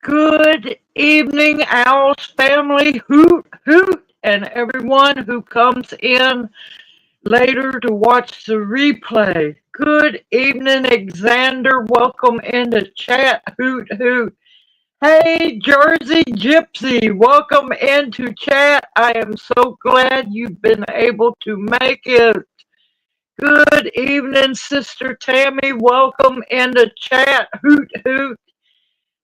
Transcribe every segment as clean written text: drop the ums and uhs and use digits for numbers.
Good evening, Owls family, hoot, hoot, and everyone who comes in later to watch the replay. Good evening, Alexander. Welcome into chat, hoot, hoot. Hey, Jersey Gypsy, welcome into chat. I am so glad you've been able to make it. Good evening, Sister Tammy. Welcome into chat, hoot, hoot.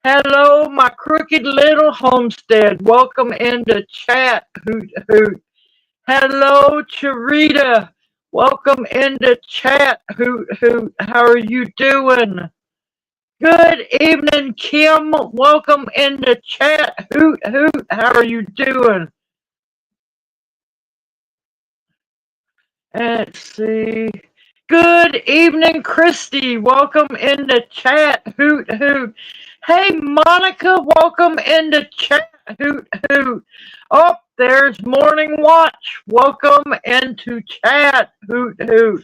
Hello, my crooked little homestead. Welcome into chat. Hoot, hoot. Hello, Charita. Welcome into chat. Hoot, hoot. How are you doing? Good evening, Kim. Welcome into chat. Hoot, hoot. How are you doing? Let's see. Good evening, Christy. Welcome into chat. Hoot, hoot. Hey, Monica. Welcome into chat. Hoot, hoot. Oh, there's Morning Watch. Welcome into chat. Hoot, hoot.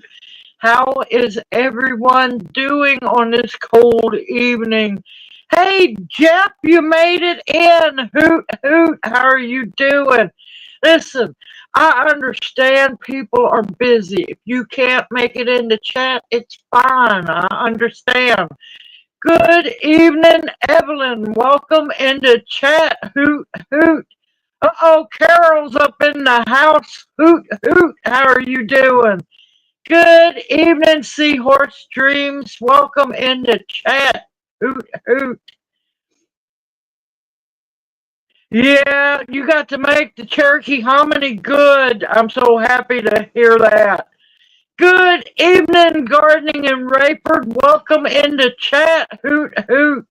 How is everyone doing on this cold evening? Hey, Jeff, you made it in. Hoot, hoot. How are you doing? Listen, I understand people are busy. If you can't make it into chat, it's fine. I understand. Good evening, Evelyn. Welcome into chat. Hoot, hoot. Uh-oh, Carol's up in the house. Hoot, hoot. How are you doing? Good evening, Seahorse Dreams. Welcome into chat. Hoot, hoot. Yeah, you got to make the Cherokee hominy good. I'm so happy to hear that. Good evening, Gardening and Rayford. Welcome into chat. Hoot, hoot.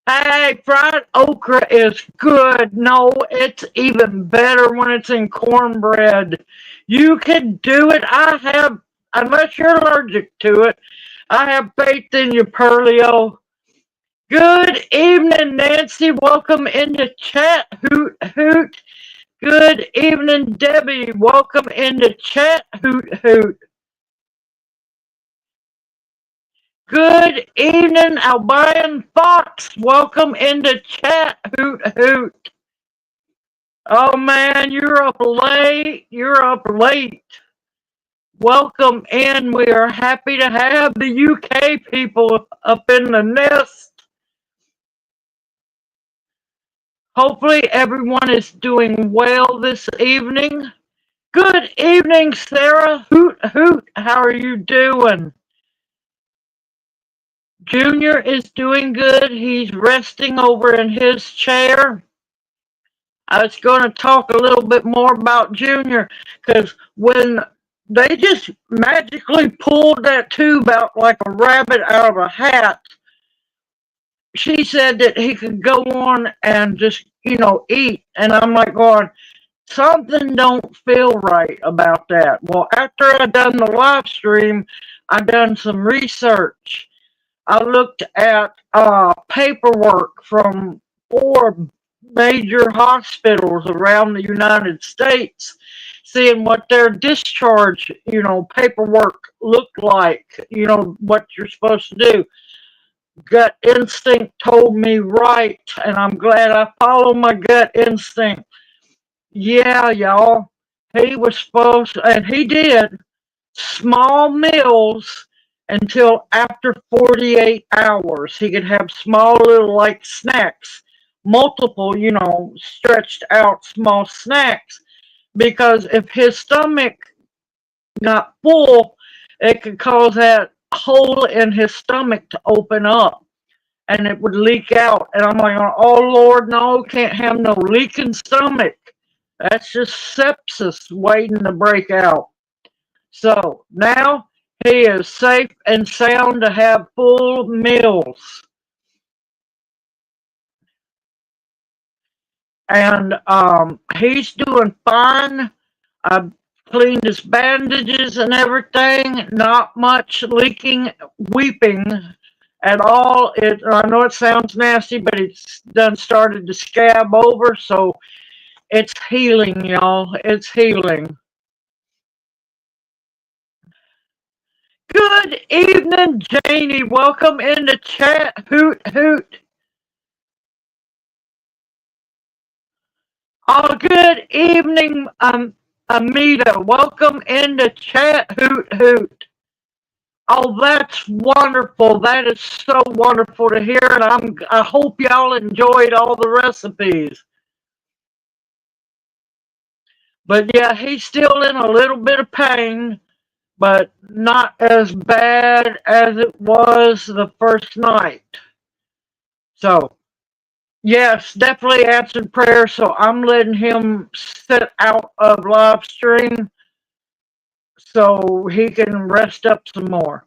Hey, fried okra is good. No, it's even better when it's in cornbread. You can do it. Unless you're allergic to it, I have faith in you, Pearlio. Good evening, Nancy. Welcome into chat. Hoot, hoot. Good evening, Debbie. Welcome into chat. Hoot, hoot. Good evening, Albion Fox. Welcome into chat. Hoot, hoot. Oh man, you're up late. You're up late. Welcome in. We are happy to have the UK people up in the nest. Hopefully everyone is doing well this evening. Good evening, Sarah. Hoot, hoot. How are you doing? Junior is doing good. He's resting over in his chair. I was going to talk a little bit more about Junior because when they just magically pulled that tube out like a rabbit out of a hat, she said that he could go on and just, eat. And I'm like going, something don't feel right about that. Well, after I done the live stream, I done some research. I looked at paperwork from 4 major hospitals around the United States, seeing what their discharge, paperwork looked like, what you're supposed to do. Gut instinct told me right, and I'm glad I followed my gut instinct. Yeah, y'all, he was supposed to, and he did, small meals until after 48 hours. He could have small little like snacks, multiple, stretched out small snacks, because if his stomach got full, it could cause that hole in his stomach to open up and it would leak out. And I'm like, oh Lord, no, can't have no leaking stomach. That's just sepsis waiting to break out. So now he is safe and sound to have full meals. And he's doing fine. I've cleaned his bandages and everything. Not much leaking, weeping at all. I know it sounds nasty, but it's done started to scab over, so it's healing, y'all. It's healing. Good evening, Janie. Welcome in the chat. Hoot, hoot. Oh, good evening, Amita. Welcome in the chat. Hoot, hoot. Oh, that's wonderful. That is so wonderful to hear, and I hope y'all enjoyed all the recipes. But yeah, he's still in a little bit of pain, but not as bad as it was the first night. So, yes, definitely answered prayer. So I'm letting him sit out of live stream so he can rest up some more.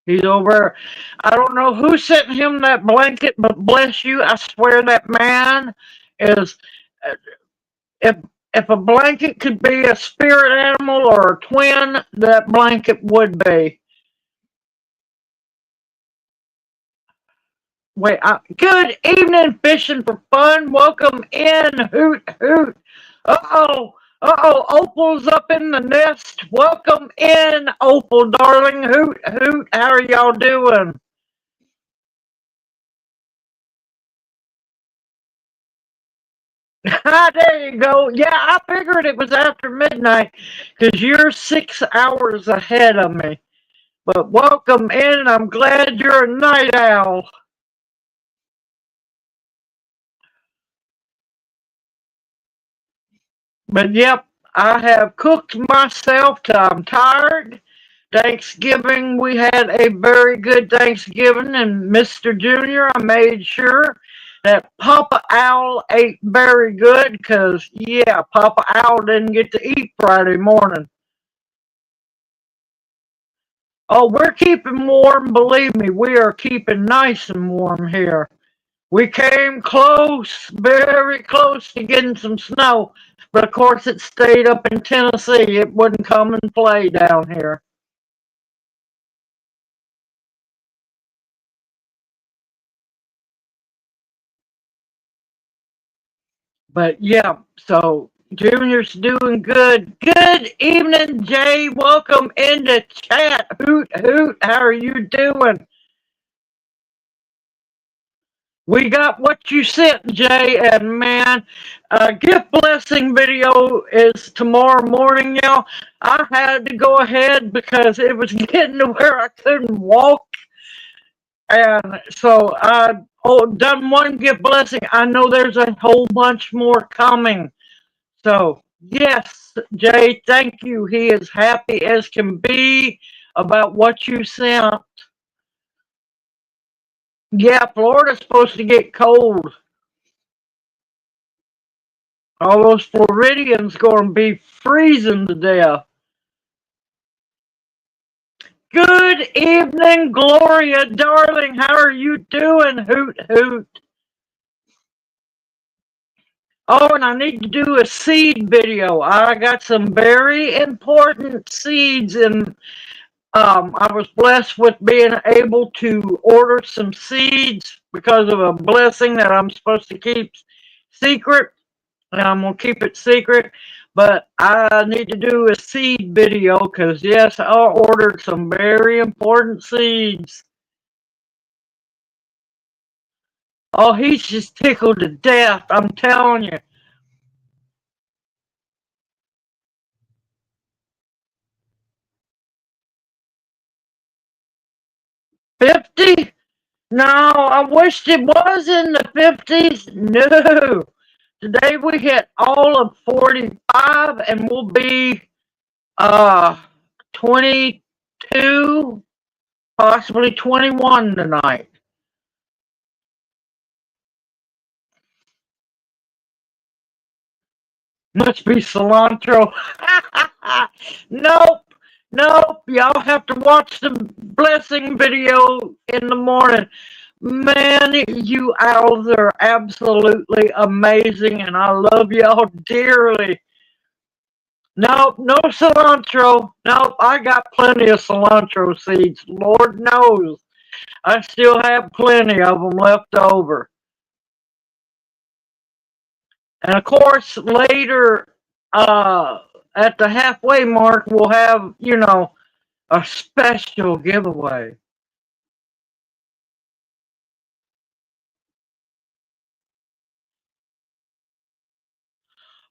He's over. I don't know who sent him that blanket, but bless you, I swear that man is. If if a blanket could be a spirit animal or a twin, that blanket would be. Wait, good evening, fishing for fun. Welcome in, hoot hoot. Opal's up in the nest. Welcome in, Opal, darling. Hoot hoot. How are y'all doing? There you go. Yeah, I figured it was after midnight because you're 6 hours ahead of me. But welcome in. I'm glad you're a night owl. But yep, I have cooked myself till I'm tired. Thanksgiving, we had a very good Thanksgiving, and Mr. Junior, I made sure that Papa Owl ate very good because, yeah, Papa Owl didn't get to eat Friday morning. Oh, we're keeping warm. Believe me, we are keeping nice and warm here. We came close, very close to getting some snow, but of course it stayed up in Tennessee. It wouldn't come and play down here. But yeah, so Junior's doing good. Good evening, Jay. Welcome into chat. Hoot hoot. How are you doing? We got what you sent, Jay, and man, gift blessing video is tomorrow morning, y'all. I had to go ahead because it was getting to where I couldn't walk, and so I done one gift blessing. I know there's a whole bunch more coming. So yes, Jay, thank you. He is happy as can be about what you sent. Yeah, Florida's supposed to get cold. All those Floridians going to be freezing to death. Good evening, Gloria, darling. How are you doing? Hoot, hoot. Oh, and I need to do a seed video. I got some very important seeds, and I was blessed with being able to order some seeds because of a blessing that I'm supposed to keep secret. And I'm going to keep it secret. But I need to do a seed video because, yes, I ordered some very important seeds. Oh, he's just tickled to death, I'm telling you. 50? No, I wished it was in the 50s. No. Today we hit all of 45 and we'll be 22, possibly 21 tonight. Must be cilantro. Nope. Nope. Y'all have to watch the blessing video in the morning. Man, you owls are absolutely amazing and I love y'all dearly. Nope, no cilantro. Nope, I got plenty of cilantro seeds. Lord knows. I still have plenty of them left over. And of course, later, at the halfway mark, we'll have, A special giveaway.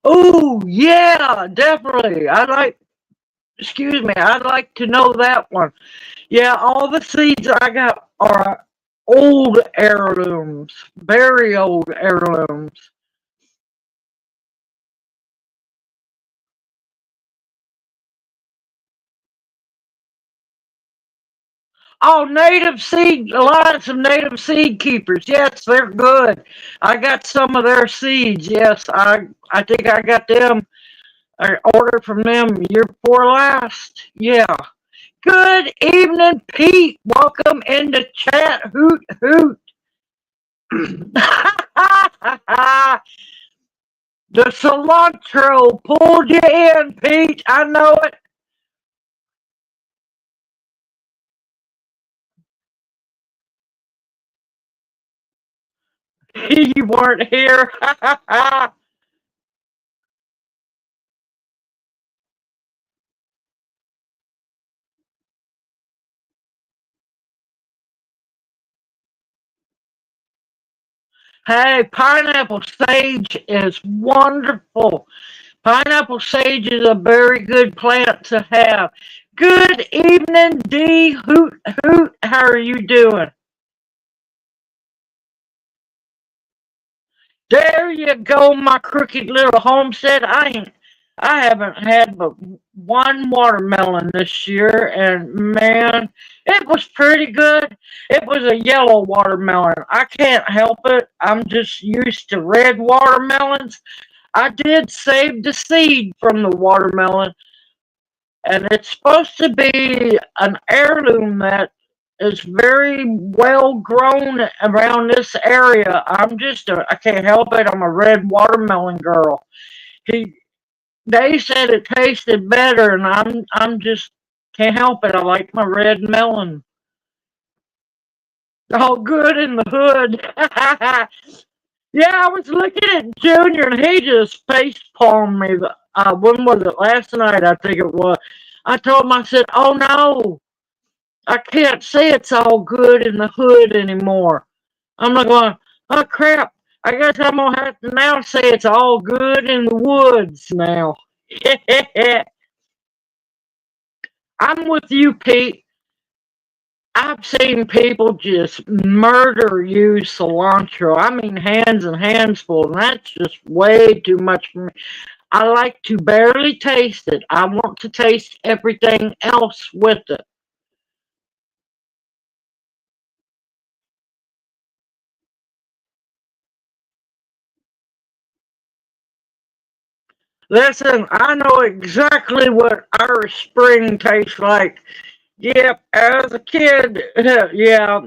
Oh, yeah, definitely. Excuse me, I'd like to know that one. Yeah, all the seeds I got are old heirlooms, very old heirlooms. Oh, native seed, alliance of native seed keepers. Yes, they're good. I got some of their seeds. Yes, I think I got them. I ordered from them year before last. Yeah. Good evening, Pete. Welcome into chat. Hoot hoot. The cilantro pulled you in, Pete. I know it. You weren't here. Hey, pineapple sage is wonderful. Pineapple sage is a very good plant to have. Good evening, D. Hoot hoot. How are you doing? There you go, my crooked little homestead. I haven't had but one watermelon this year, and man, it was pretty good. It was a yellow watermelon. I can't help it. I'm just used to red watermelons. I did save the seed from the watermelon, and it's supposed to be an heirloom that is very well grown around this area. I can't help it. I'm a red watermelon girl. He, they said it tasted better, and I'm just can't help it. I like my red melon. All good in the hood. Yeah, I was looking at Junior, and he just face palmed me. When was it? Last night, I think it was. I told him, I said, "Oh no, I can't say it's all good in the hood anymore." I'm not going, "Oh crap, I guess I'm going to have to now say it's all good in the woods now." I'm with you, Pete. I've seen people just murder use cilantro. I mean, hands and hands full, and that's just way too much for me. I like to barely taste it. I want to taste everything else with it. Listen, I know exactly what Irish Spring tastes like. Yep, as a kid, yeah,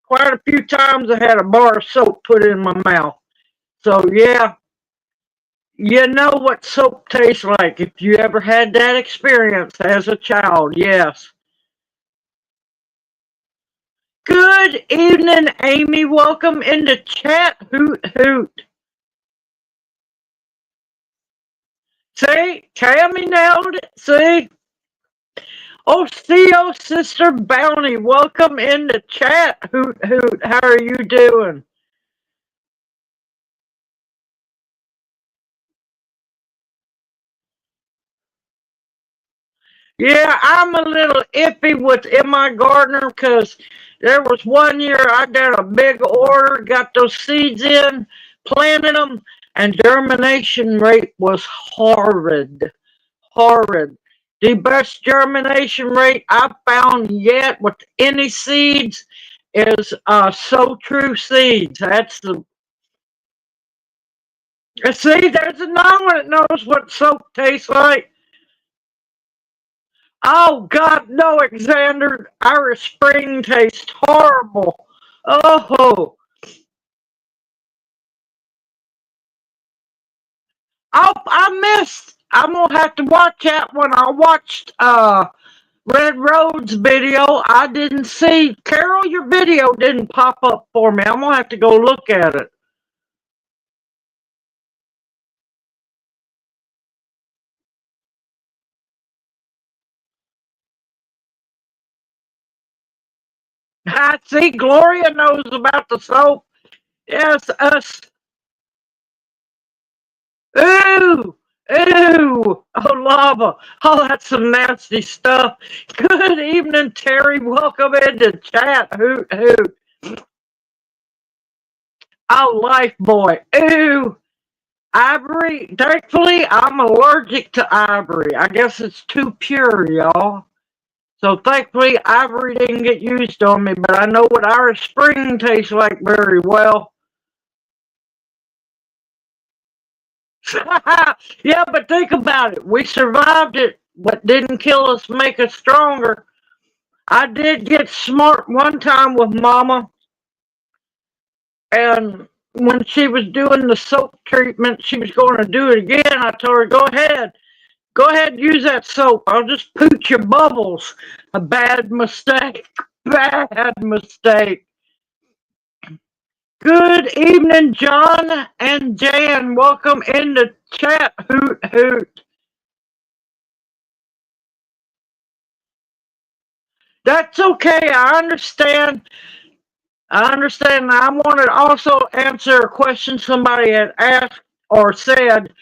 quite a few times I had a bar of soap put in my mouth. So, yeah, you know what soap tastes like if you ever had that experience as a child, yes. Good evening, Amy. Welcome into chat. Hoot hoot. See, Tammy nailed it. See, oh, Theo, Sister Bounty, welcome in the chat. Hoot, hoot, how are you doing? Yeah, I'm a little iffy with in my gardener because there was one year I did a big order, got those seeds in, planted them, and germination rate was horrid. Horrid. The best germination rate I've found yet with any seeds is So True Seeds. That's the see. There's another one that knows what soap tastes like. Oh God, no, Alexander. Irish Spring tastes horrible. Oh, I missed. I'm gonna have to watch that one. I watched Red Road's video. I didn't see Carol. Your video didn't pop up for me. I'm gonna have to go look at it. I see Gloria knows about the soap. Yes, us. Ooh, ooh, oh, lava. Oh, that's some nasty stuff. Good evening, Terry. Welcome into chat. Hoot, hoot. Oh, life boy. Ooh, ivory. Thankfully, I'm allergic to ivory. I guess it's too pure, y'all. So thankfully, ivory didn't get used on me, but I know what Irish Spring tastes like very well. Yeah, but think about it. We survived it. What didn't kill us make us stronger. I did get smart one time with Mama, and when she was doing the soap treatment, she was going to do it again. I told her, go ahead, use that soap. I'll just pooch your bubbles. A bad mistake, bad mistake. Good evening, John and Jan. Welcome in the chat. Hoot, hoot. That's okay. I understand. I understand. I wanted to also answer a question somebody had asked or said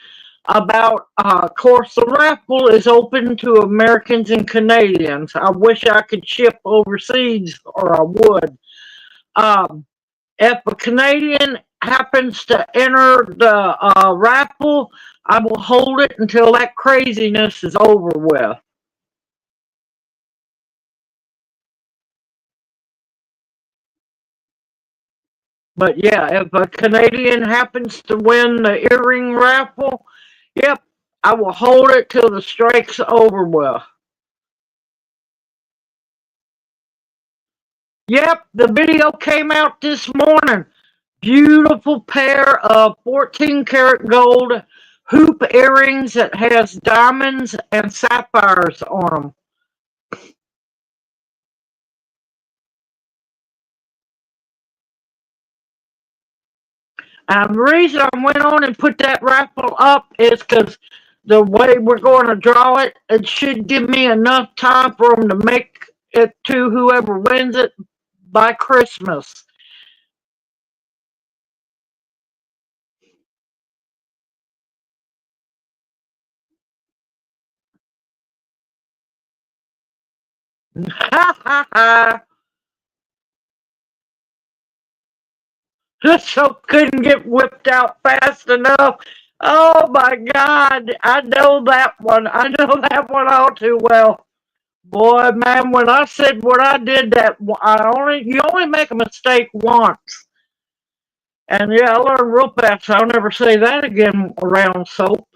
about, of course, the raffle is open to Americans and Canadians. I wish I could ship overseas, or I would. Um, if a Canadian happens to enter the raffle, I will hold it until that craziness is over with. But yeah, if a Canadian happens to win the earring raffle, yep, I will hold it till the strike's over with. Yep, the video came out this morning. Beautiful pair of 14 karat gold hoop earrings that has diamonds and sapphires on them. The reason I went on and put that raffle up is because the way we're going to draw it, it should give me enough time for them to make it to whoever wins it by Christmas. Ha ha ha! So couldn't get whipped out fast enough. Oh my God, I know that one. I know that one all too well. Boy, man, when I said what I did, that you only make a mistake once. And yeah, I learned real fast. So I'll never say that again around soap.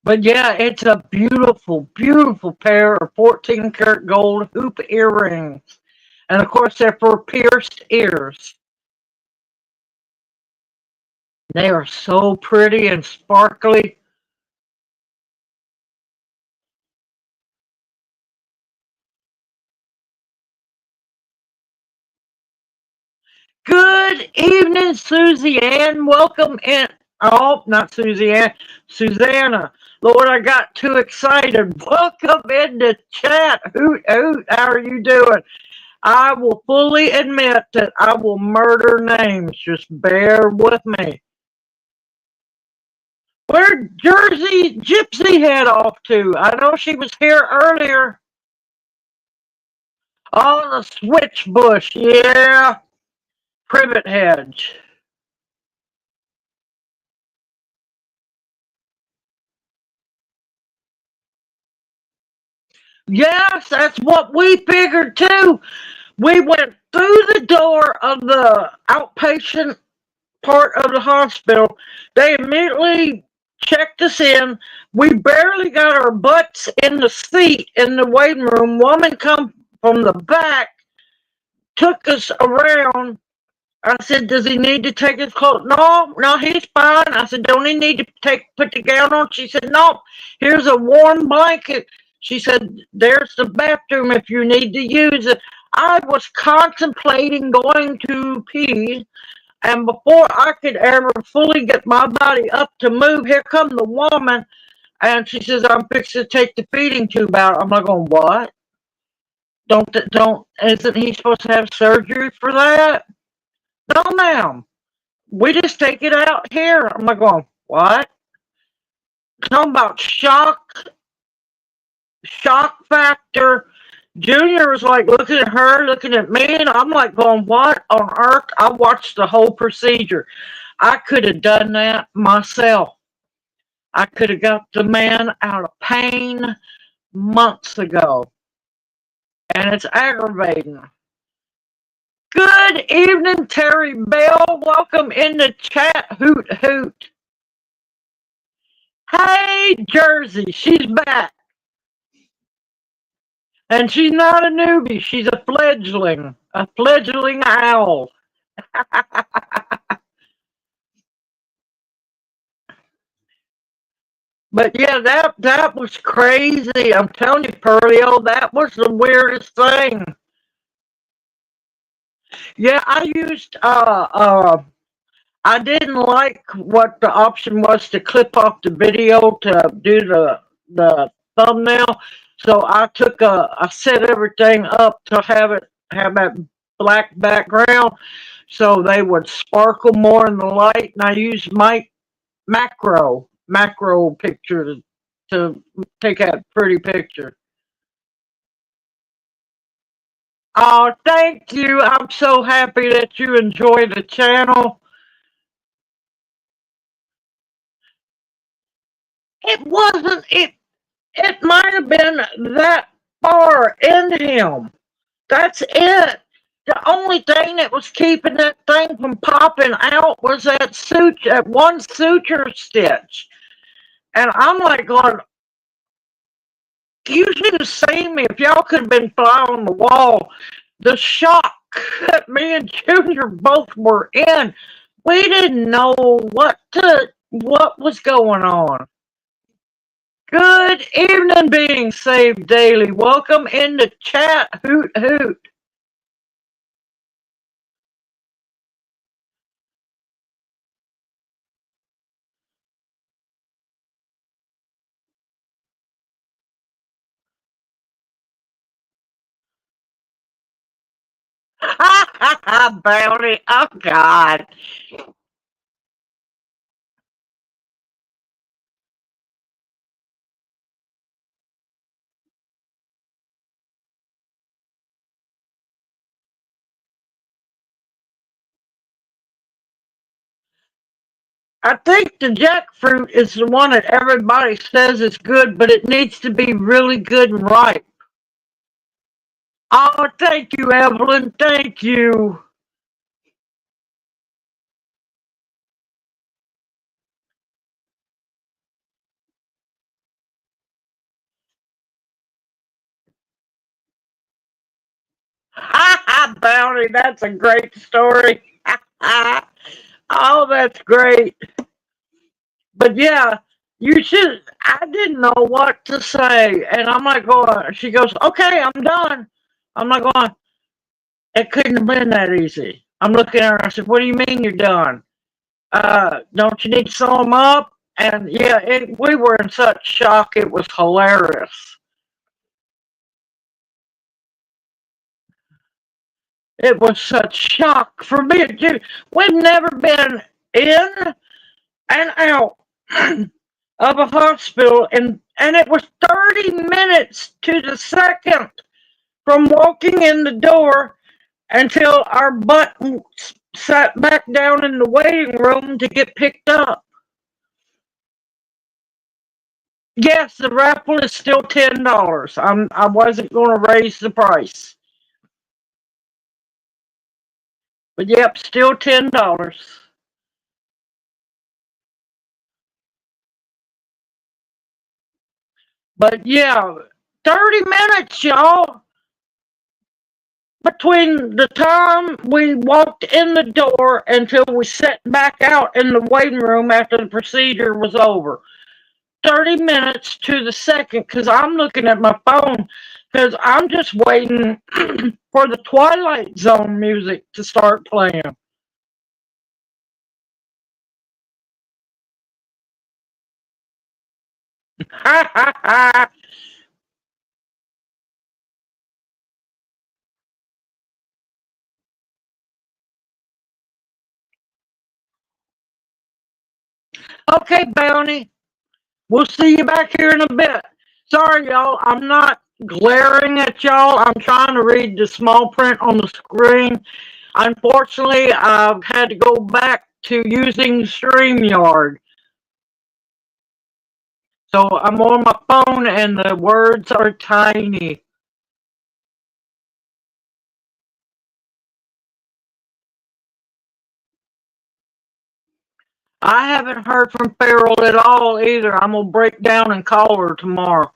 But yeah, it's a beautiful, beautiful pair of 14 karat gold hoop earrings. And of course, they're for pierced ears. They are so pretty and sparkly. Good evening, Susie Ann. Welcome in. Oh, not Susie Ann, Susanna. Lord, I got too excited. Welcome in the chat. Hoot, hoot. How are you doing? I will fully admit that I will murder names. Just bear with me. Where'd Jersey Gypsy head off to? I know she was here earlier. Oh, the switch bush. Yeah. Privet hedge. Yes, that's what we figured too. We went through the door of the outpatient part of the hospital. They immediately checked us in. We barely got our butts in the seat in the waiting room. Woman come from the back, took us around. I said, "Does he need to take his clothes?" No, no, he's fine. I said, "Don't he need to put the gown on?" She said, "No, here's a warm blanket." She said, "There's the bathroom if you need to use it." I was contemplating going to pee, and before I could ever fully get my body up to move, here come the woman, and she says, I'm fixing to take the feeding tube out. I'm like, going, what? Isn't he supposed to have surgery for that? No, ma'am. We just take it out here. I'm like, going, what? Talking about shock factor. Junior was like looking at her, looking at me, and I'm like going, what on earth? I watched the whole procedure. I could have done that myself. I could have got the man out of pain months ago. And it's aggravating. Good evening, Terry Bell. Welcome in the chat. Hoot, hoot. Hey, Jersey. She's back. And she's not a newbie. She's a fledgling owl. But yeah, that was crazy. I'm telling you, Pearlio, that was the weirdest thing. Yeah, I didn't like what the option was to clip off the video to do the thumbnail. So I set everything up to have that black background so they would sparkle more in the light, and I used my macro picture to take a pretty picture. Oh, thank you. I'm so happy that you enjoy the channel. It wasn't, it might have been that far in him. That's it. The only thing that was keeping that thing from popping out was that one suture stitch. And I'm like going, you should have seen me. If y'all could have been fly on the wall, the shock that me and Junior both were in. We didn't know what was going on. Good evening, being saved daily. Welcome in the chat. Hoot, hoot. Bounty. Oh, God. I think the jackfruit is the one that everybody says is good, but it needs to be really good and ripe. Oh, thank you, Evelyn. Thank you. Bounty, that's a great story. Oh, that's great. But yeah, you should. I didn't know what to say, and I'm like going. She goes, "Okay, I'm done." I'm like going. It couldn't have been that easy. I'm looking at her. I said, "What do you mean you're done? Don't you need to sew them up?" And yeah, we were in such shock. It was hilarious. It was such shock for me. We've never been in and out of a hospital, and it was 30 minutes to the second from walking in the door until our butt sat back down in the waiting room to get picked up. Yes, the raffle is still $10. I wasn't going to raise the price. But yep, still $10. But yeah, 30 minutes, y'all. Between the time we walked in the door until we sat back out in the waiting room after the procedure was over. 30 minutes to the second, because I'm looking at my phone. Because I'm just waiting for the Twilight Zone music to start playing. Okay, Bounty. We'll see you back here in a bit. Sorry, y'all. I'm not glaring at y'all. I'm trying to read the small print on the screen. Unfortunately, I've had to go back to using StreamYard. So I'm on my phone and the words are tiny. I haven't heard from Farrell at all either. I'm going to break down and call her tomorrow.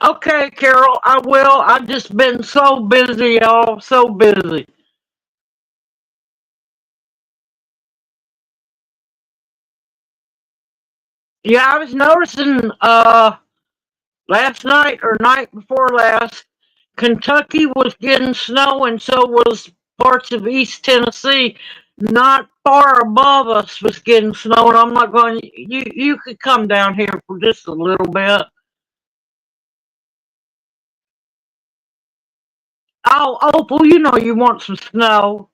Okay, Carol, I will. I've just been so busy, y'all. So busy. Yeah, I was noticing last night or night before last, Kentucky was getting snow and so was parts of East Tennessee. Not far above us was getting snow, and I'm not going. You could come down here for just a little bit. Oh, Opal, you know you want some snow.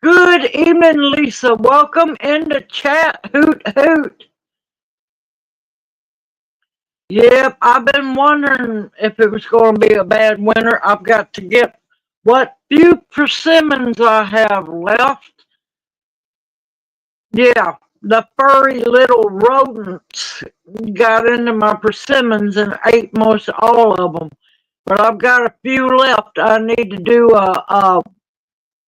Good evening, Lisa. Welcome into chat. Hoot hoot. Yep, I've been wondering if it was going to be a bad winter. I've got to get what few persimmons I have left. Yeah, the furry little rodents got into my persimmons and ate most all of them. But I've got a few left. I need to do a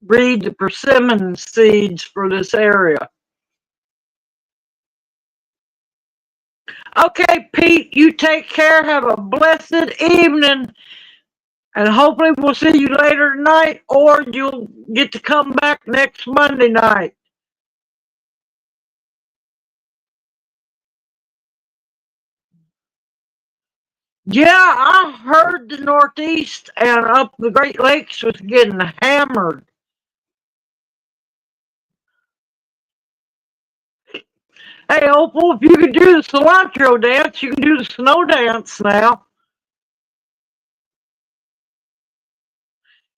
breed the persimmon seeds for this area. Okay, Pete, you take care. Have a blessed evening. And hopefully we'll see you later tonight, or you'll get to come back next Monday night. Yeah, I heard the Northeast and up the Great Lakes was getting hammered. Hey, Opal, if you can do the cilantro dance, you can do the snow dance now.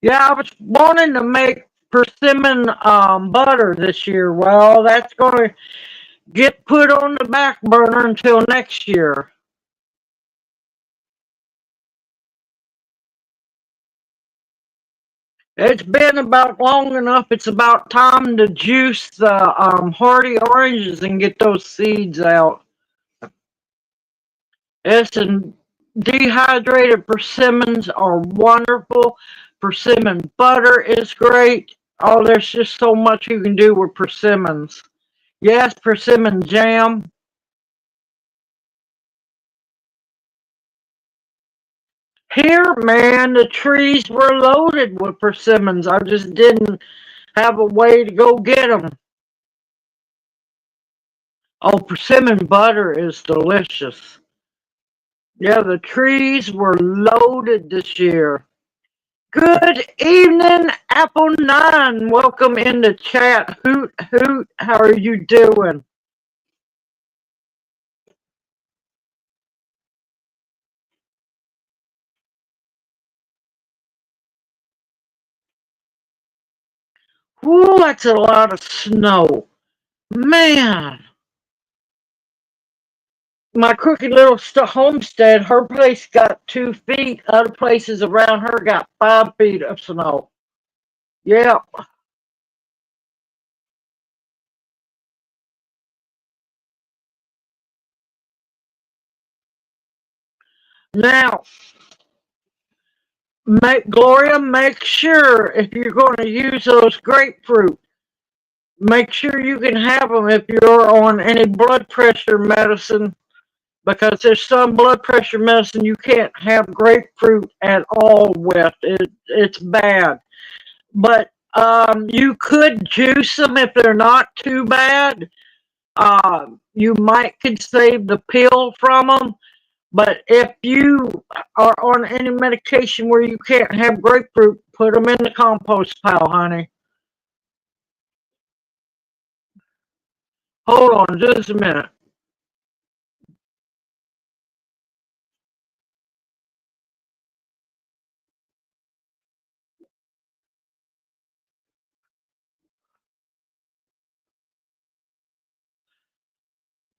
Yeah, I was wanting to make persimmon butter this year. Well, that's going to get put on the back burner until next year. It's been about long enough. It's about time to juice the hardy oranges and get those seeds out. Yes, and dehydrated persimmons are wonderful. Persimmon butter is great. Oh, there's just so much you can do with persimmons. Yes, persimmon jam. Here, man, the trees were loaded with persimmons. I just didn't have a way to go get them. Oh, persimmon butter is delicious. Yeah, the trees were loaded this year. Good evening, Apple 9. Welcome in the chat. Hoot, hoot. How are you doing? Whoo, that's a lot of snow. Man, my crooked little homestead, her place got 2 feet. Other places around her got 5 feet of snow. Yeah. Now, Gloria, make sure if you're going to use those grapefruit, make sure you can have them if you're on any blood pressure medicine, because there's some blood pressure medicine you can't have grapefruit at all with. It's bad. But you could juice them if they're not too bad. You might could save the peel from them. But if you are on any medication where you can't have grapefruit, put them in the compost pile, honey. Hold on just a minute.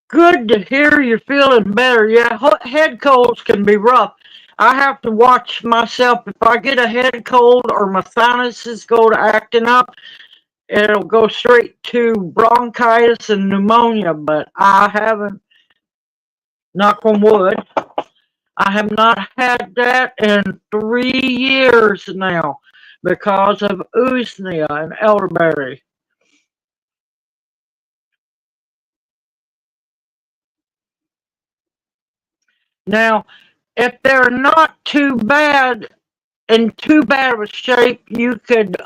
Good to hear you're feeling better. Yeah, head colds can be rough. I have to watch myself. If I get a head cold or my sinuses go to acting up, it'll go straight to bronchitis and pneumonia. But I haven't, knock on wood, I have not had that in 3 years now because of usnea and elderberry. Now, if they're not too bad, in too bad of a shape, you could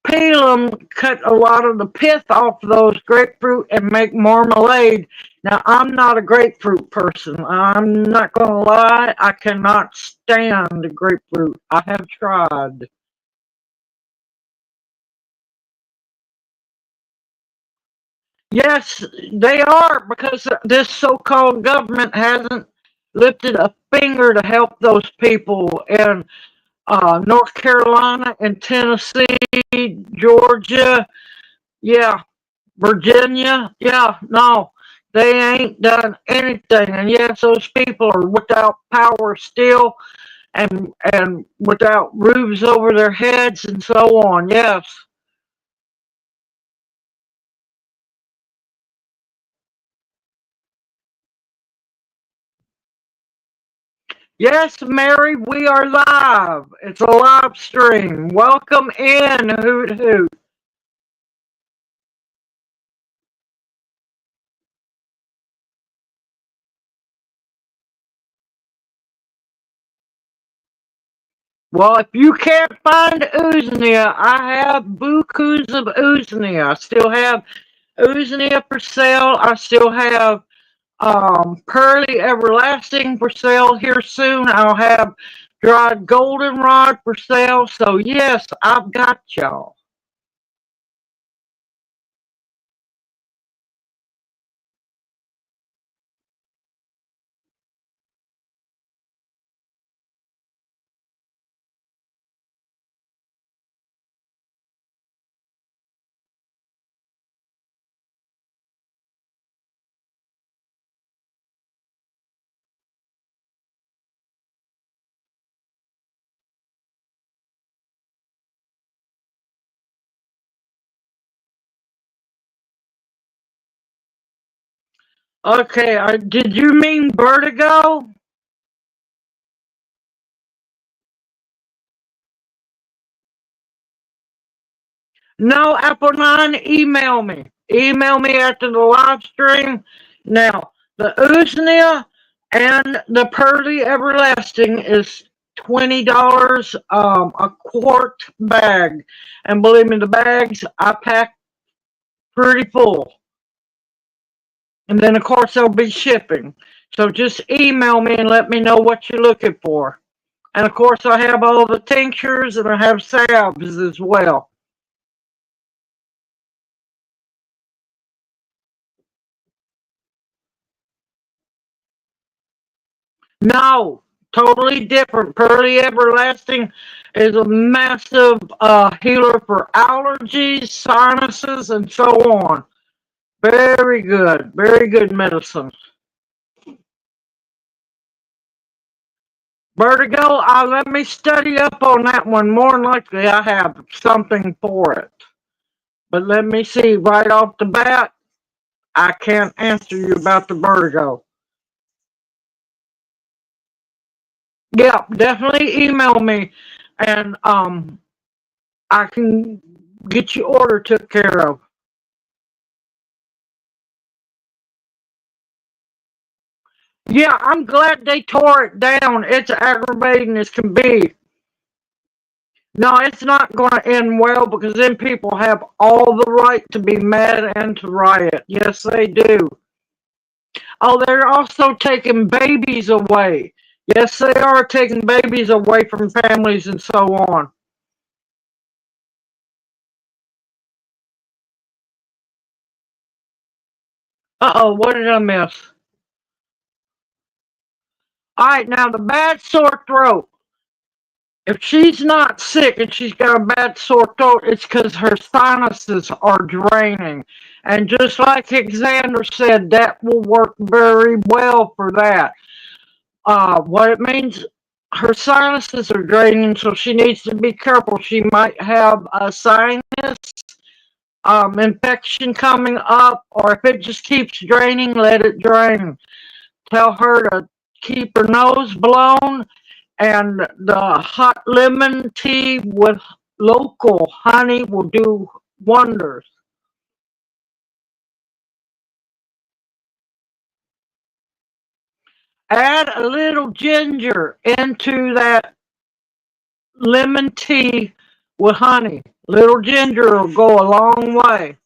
peel them, cut a lot of the pith off of those grapefruit, and make marmalade. Now, I'm not a grapefruit person. I'm not going to lie. I cannot stand grapefruit. I have tried. Yes, they are, because this so-called government hasn't lifted a finger to help those people in North Carolina and Tennessee, Georgia, yeah, Virginia, yeah, no, they ain't done anything. And yes, those people are without power still, and without roofs over their heads and so on. Yes. Yes, Mary, we are live. It's a live stream. Welcome in, Hoot Hoot. Well, if you can't find Uznia, I have bukus of Uznia. I still have Uznia for sale. I still have Pearly Everlasting for sale here soon. I'll have dried goldenrod for sale. So yes, I've got y'all. Okay, did you mean vertigo? No, Apple 9, email me. Email me after the live stream. Now, the Uznia and the Pearly Everlasting is $20 a quart bag. And believe me, the bags I pack pretty full. And then, of course, there'll be shipping. So just email me and let me know what you're looking for. And, of course, I have all the tinctures and I have salves as well. No, totally different. Pearly Everlasting is a massive healer for allergies, sinuses, and so on. Very good medicine. Vertigo, let me study up on that one. More than likely, I have something for it. But let me see, right off the bat, I can't answer you about the vertigo. Yeah, definitely email me, and I can get your order took care of. Yeah, I'm glad they tore it down. It's aggravating as can be. No, it's not going to end well because then people have all the right to be mad and to riot. Yes, they do. Oh, they're also taking babies away. Yes, they are taking babies away from families and so on. Uh-oh, what did I miss? All right, now the bad sore throat. If she's not sick and she's got a bad sore throat, it's because her sinuses are draining. And just like Xander said, that will work very well for that. What it means, her sinuses are draining, so she needs to be careful. She might have a sinus infection coming up, or if it just keeps draining, let it drain. Tell her to keep her nose blown, and the hot lemon tea with local honey will do wonders. Add a little ginger into that lemon tea with honey. Little ginger will go a long way.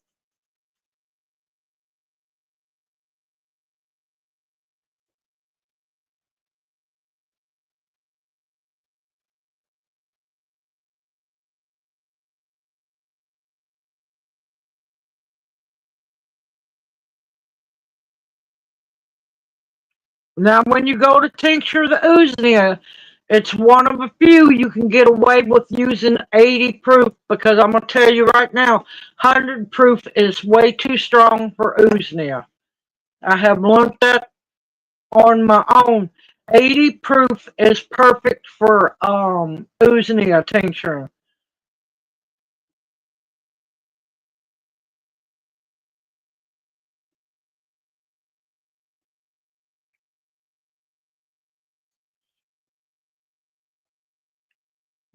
Now, when you go to tincture the Uznia, it's one of a few you can get away with using 80 proof because I'm going to tell you right now, 100 proof is way too strong for Uznia. I have learned that on my own. 80 proof is perfect for Uznia tincture.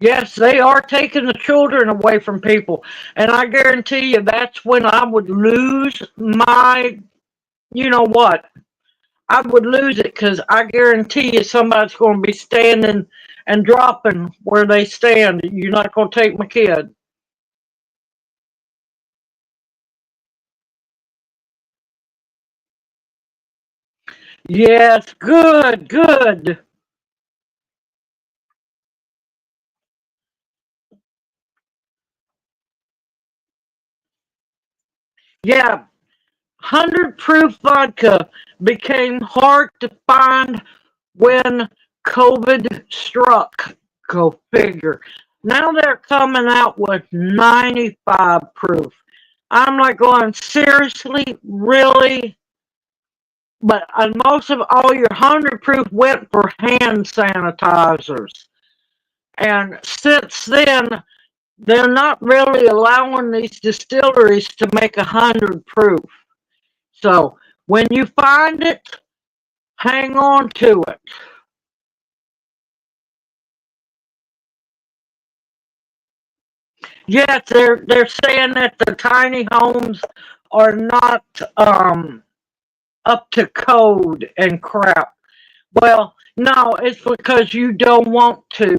Yes, they are taking the children away from people. And I guarantee you that's when I would lose my, you know what? I would lose it because I guarantee you somebody's going to be standing and dropping where they stand. You're not going to take my kid. Yes, good, good. Yeah, 100 proof vodka became hard to find when COVID struck. Go figure. Now they're coming out with 95 proof. I'm like going, seriously? Really? But most of all your 100 proof went for hand sanitizers. And since then, they're not really allowing these distilleries to make 100 proof. So when you find it, hang on to it. Yes, they're saying that the tiny homes are not up to code and crap. Well, no, it's because you don't want to.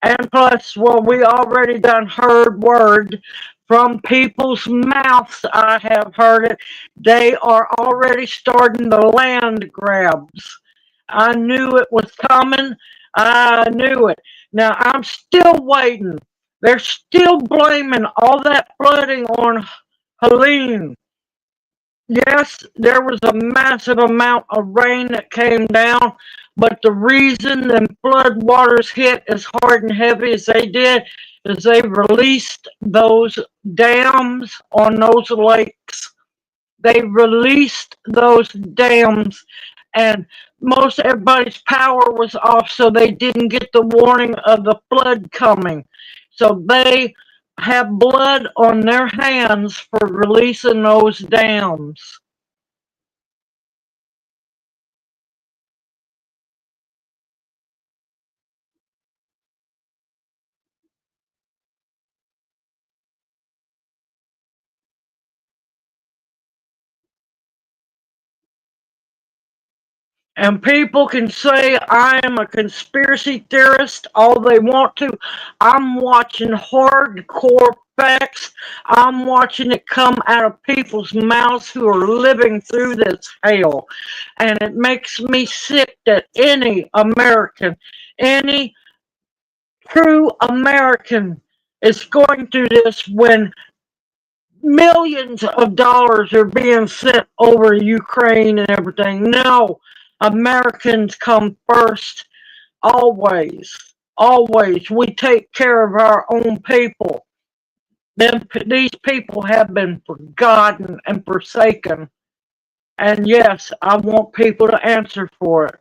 And plus, well, we already done heard word from people's mouths. I have heard it. They are already starting the land grabs. I knew it was coming. I knew it. Now I'm still waiting. They're still blaming all that flooding on Helene. Yes, there was a massive amount of rain that came down, but the reason the flood waters hit as hard and heavy as they did is they released those dams on those lakes. They released those dams, and most everybody's power was off, so they didn't get the warning of the flood coming. So they have blood on their hands for releasing those dams. And people can say I am a conspiracy theorist all they want to. I'm watching hardcore facts. I'm watching it come out of people's mouths who are living through this hell. And it makes me sick that any American, any true American is going through this when millions of dollars are being sent over Ukraine and everything. No, Americans come first, always. Always. We take care of our own people. These people have been forgotten and forsaken. And yes, I want people to answer for it.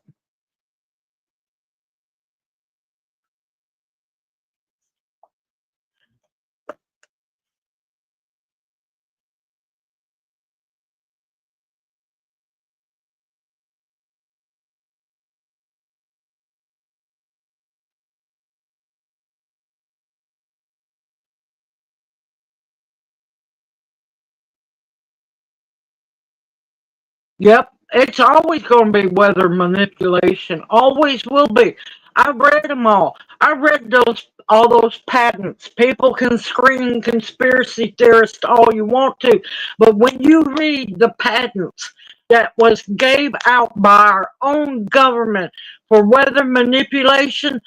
Yep, it's always going to be weather manipulation. Always will be. I read them all. I read those all those patents. People can scream conspiracy theorist all you want to, but when you read the patents that was gave out by our own government for weather manipulation,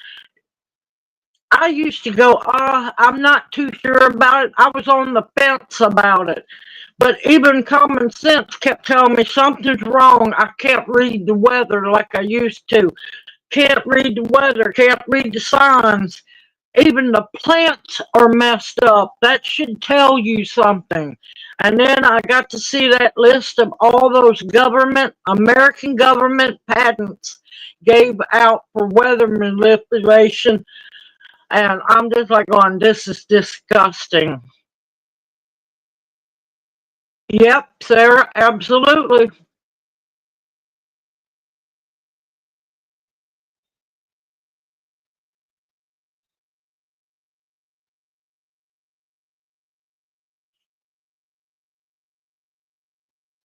I used to go, I'm not too sure about it. I was on the fence about it. But even common sense kept telling me something's wrong. I can't read the weather like I used to. Can't read the weather, can't read the signs. Even the plants are messed up. That should tell you something. And then I got to see that list of all those government, American government patents gave out for weather manipulation. And I'm just like going, this is disgusting. Yep, Sarah, absolutely.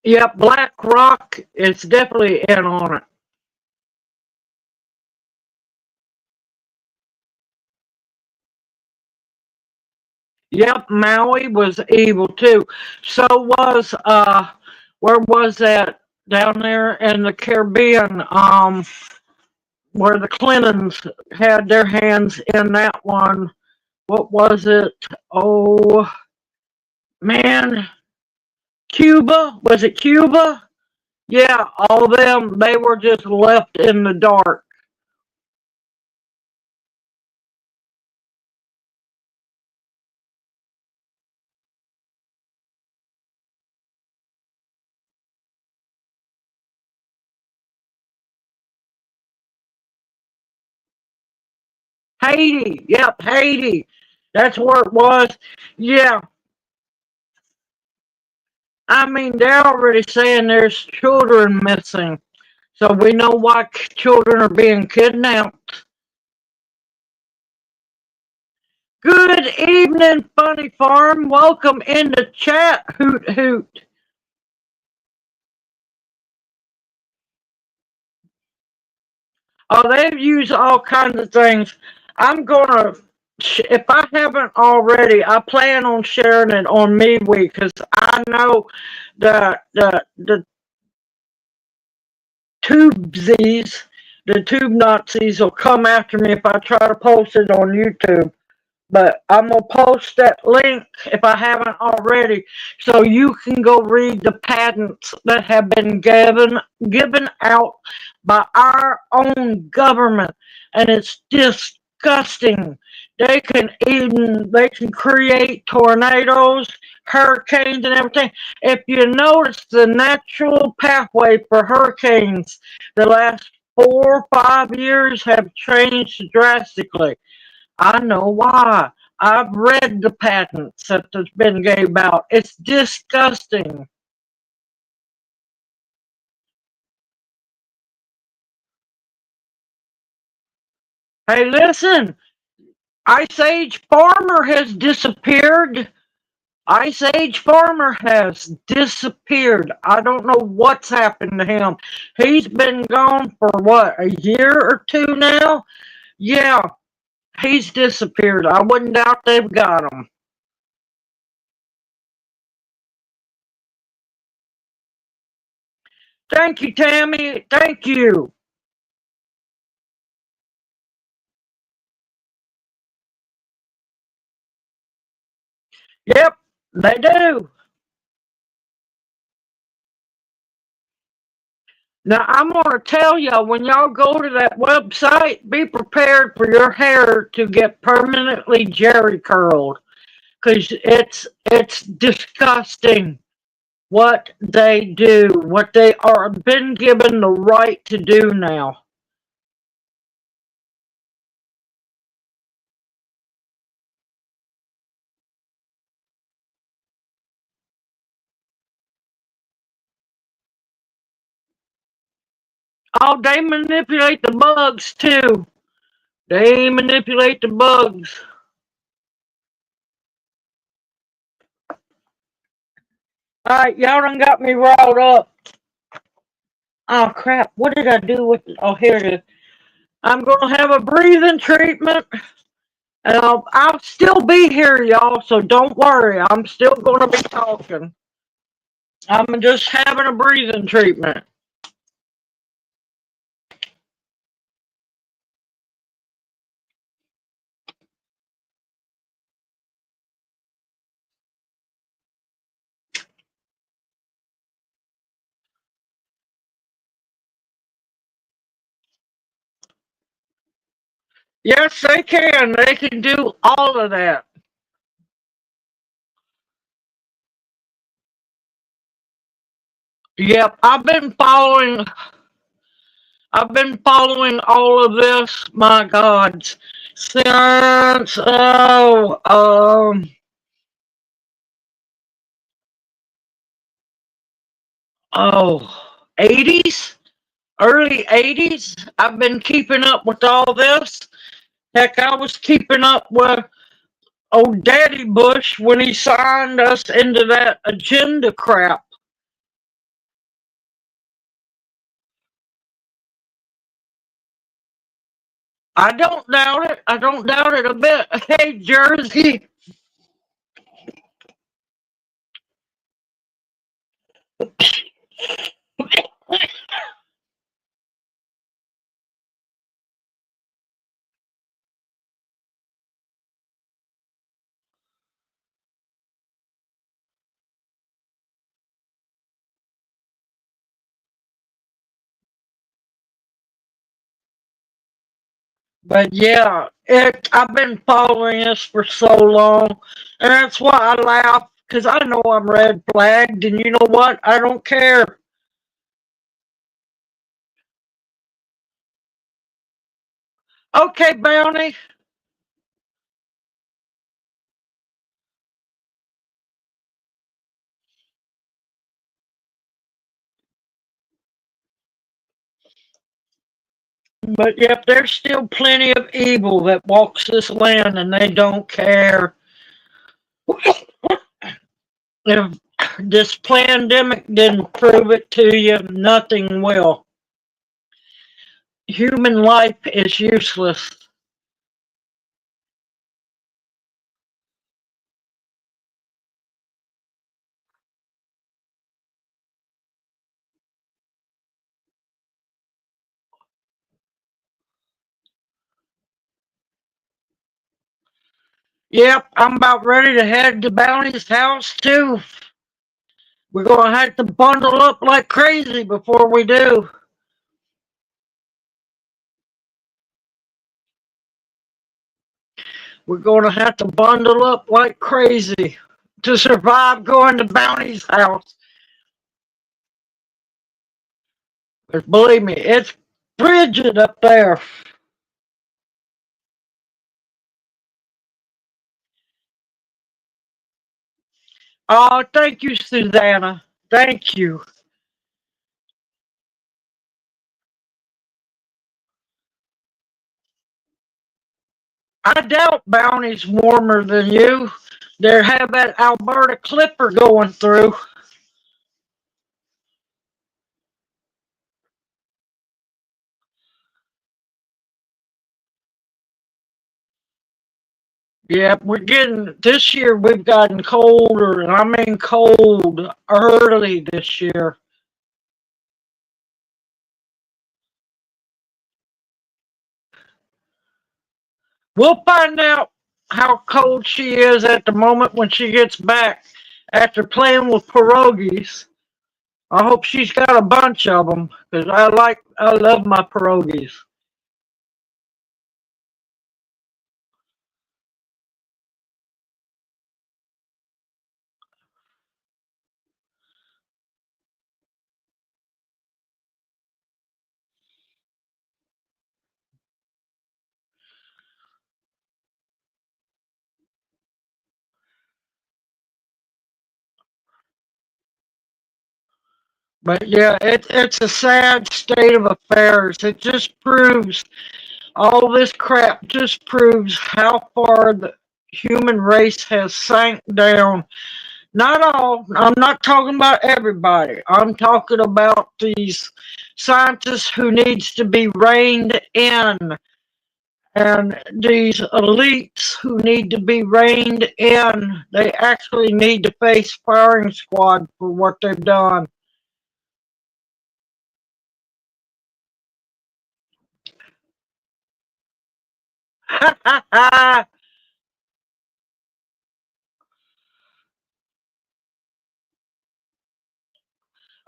Yep, Black Rock is definitely in on it. Yep, Maui was evil too. So was where was that down there in the Caribbean? Where the Clintons had their hands in that one. What was it? Oh man, Cuba? Was it Cuba? Yeah, all them they were just left in the dark. Haiti, yep, Haiti. That's where it was. Yeah, I mean, they're already saying there's children missing. So we know why children are being kidnapped. Good evening, Funny Farm. Welcome in the chat. Hoot hoot. Oh, they've used all kinds of things. I'm gonna, if I haven't already, I plan on sharing it on MeWe because I know the tubesies, the tube Nazis will come after me if I try to post it on YouTube. But I'm gonna post that link if I haven't already, so you can go read the patents that have been given out by our own government, and it's disgusting. They can create tornadoes, hurricanes, and everything. If you notice, the natural pathway for hurricanes the last 4 or 5 years have changed drastically. I know why. I've read the patents that has been gave out. It's disgusting. Hey, listen, Ice Age Farmer has disappeared. Ice Age Farmer has disappeared. I don't know what's happened to him. He's been gone for what, a year or two now? Yeah, he's disappeared. I wouldn't doubt they've got him. Thank you, Tammy. Thank you. Yep, they do. Now, I'm going to tell y'all, when y'all go to that website, be prepared for your hair to get permanently jerry curled. Because it's disgusting what they do, what they are been given the right to do now. Oh, they manipulate the bugs too. They manipulate the bugs. Alright, y'all done got me riled up. Oh crap, what did I do with it? Oh, here it is. I'm gonna have a breathing treatment. And I'll still be here, y'all, so don't worry. I'm still gonna be talking. I'm just having a breathing treatment. Yes, they can. They can do all of that. Yep, I've been following all of this, my God, since oh 80s, early 80s. I've been keeping up with all this. Heck, I was keeping up with old Daddy Bush when he signed us into that agenda crap. I don't doubt it. I don't doubt it a bit. Hey, Jersey. But yeah, I've been following this for so long, and that's why I laugh, because I know I'm red flagged, and you know what? I don't care. Okay, Bounty. But yep, there's still plenty of evil that walks this land, and they don't care. If this pandemic didn't prove it to you, nothing will. Human life is useless. Yep, I'm about ready to head to Bounty's house too. We're gonna have to bundle up like crazy before we do. We're gonna have to bundle up like crazy to survive going to Bounty's house. But believe me, it's frigid up there. Oh, thank you, Susanna. Thank you. I doubt Bounty's warmer than you. They have that Alberta Clipper going through. Yeah, this year we've gotten colder, and I mean cold early this year. We'll find out how cold she is at the moment when she gets back after playing with pierogies. I hope she's got a bunch of them because I love my pierogies. But yeah, it's a sad state of affairs. It just proves all this crap just proves how far the human race has sank down. Not all. I'm not talking about everybody. I'm talking about these scientists who needs to be reined in, and these elites who need to be reined in. They actually need to face firing squad for what they've done.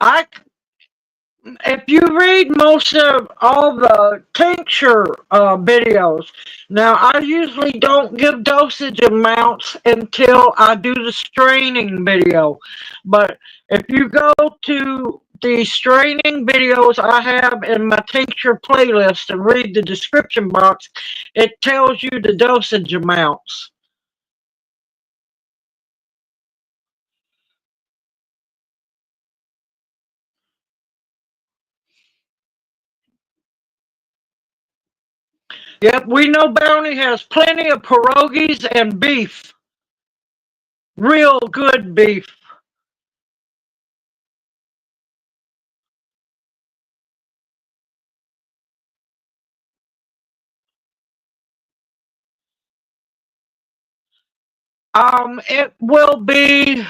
I if you read most of all the tincture videos, now I usually don't give dosage amounts until I do the straining video. But if you go to the straining videos I have in my tincture playlist and read the description box, it tells you the dosage amounts. Yep, we know Bounty has plenty of pierogies and beef. Real good beef. It will be,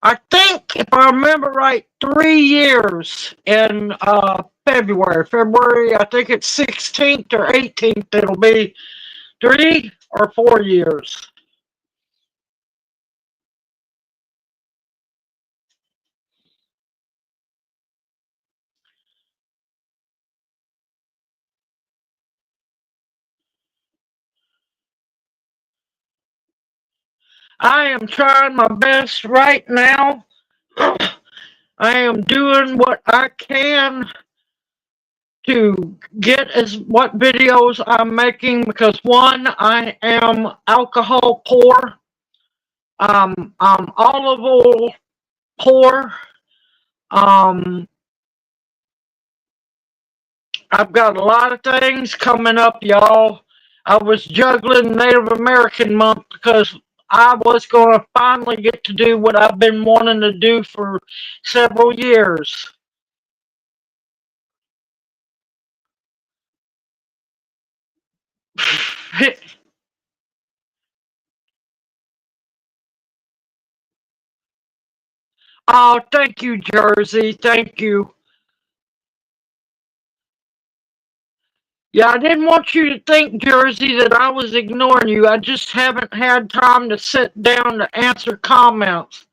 I think, if I remember right, 3 years in February. February, I think it's 16th or 18th. It'll be 3 or 4 years. I am trying my best right now. I am doing what I can to get as what videos I'm making because one, I am alcohol poor. I'm olive oil poor. Um, I've got a lot of things coming up, y'all. I was juggling Native American Month because I was going to finally get to do what I've been wanting to do for several years. Oh, thank you, Jersey. Thank you. Yeah, I didn't want you to think, Jersey, that I was ignoring you. I just haven't had time to sit down to answer comments.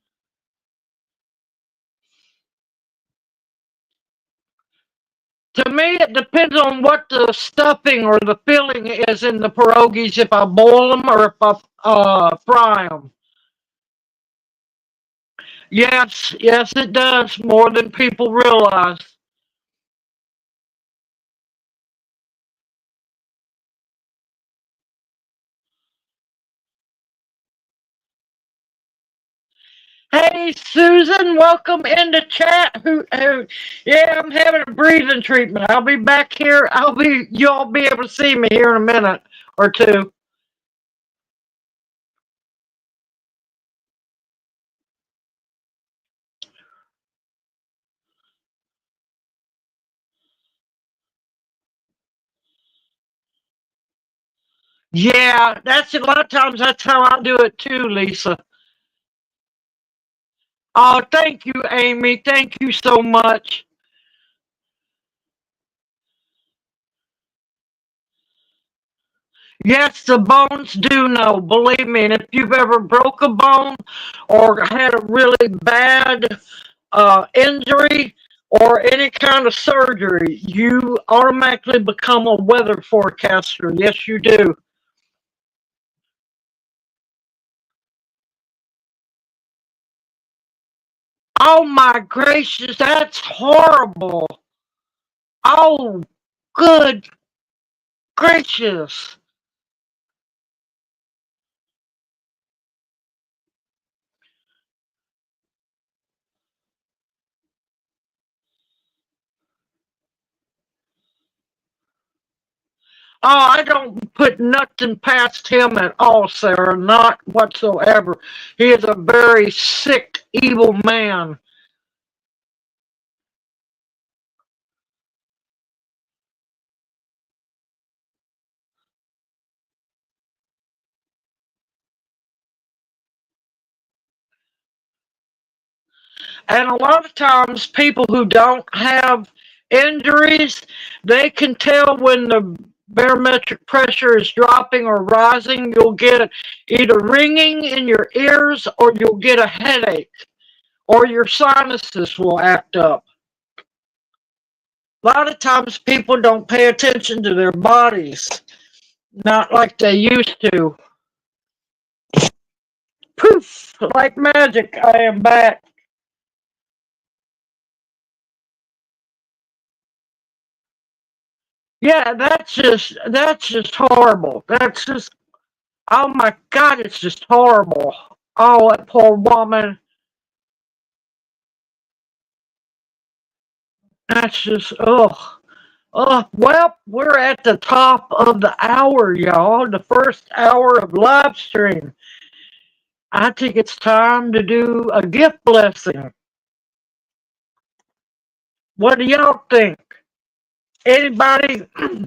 To me, it depends on what the stuffing or the filling is in the pierogies, if I boil them or if I fry them. Yes, yes, it does, more than people realize. Hey, Susan, welcome into chat. Yeah, I'm having a breathing treatment. I'll be back here. You'll be able to see me here in a minute or two. Yeah, that's a lot of times that's how I do it too, Lisa. Oh, thank you, Amy. Thank you so much. Yes, the bones do know, believe me. And if you've ever broke a bone or had a really bad injury or any kind of surgery, you automatically become a weather forecaster. Yes, you do. Oh my gracious, that's horrible. Oh, good gracious. Oh, I don't put nothing past him at all, Sarah, not whatsoever. He is a very sick, evil man. And a lot of times, people who don't have injuries, they can tell when the barometric pressure is dropping or rising. You'll get either ringing in your ears or you'll get a headache or your sinuses will act up. A lot of times, people don't pay attention to their bodies, not like they used to. Poof, like magic, I am back. Yeah, that's just horrible. That's just, oh my God, it's just horrible. Oh, that poor woman. That's just, oh. Oh, well, we're at the top of the hour, y'all. The first hour of live stream. I think it's time to do a gift blessing. What do y'all think? Anybody,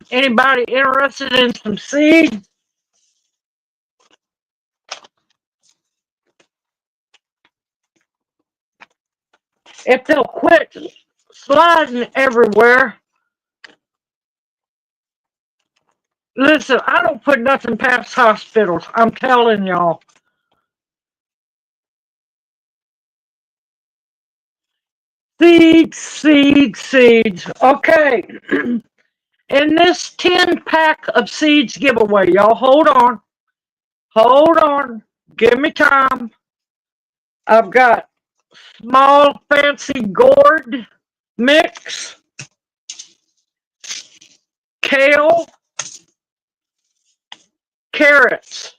anybody interested in some seeds? If they'll quit sliding everywhere. Listen, I don't put nothing past hospitals. I'm telling y'all. Seeds, seeds, seeds. Okay. In this 10 pack of seeds giveaway, y'all hold on. Hold on. Give me time. I've got small fancy gourd mix, kale, carrots,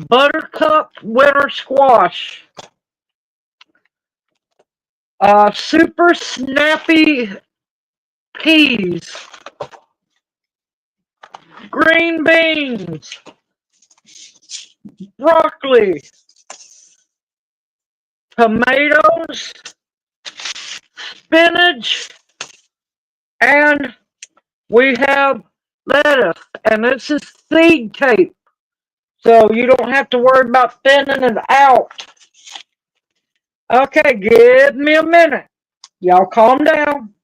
buttercup winter squash, super snappy peas, green beans, broccoli, tomatoes, spinach, and we have lettuce. And this is seed tape, so you don't have to worry about thinning it out. Okay, give me a minute. Y'all calm down.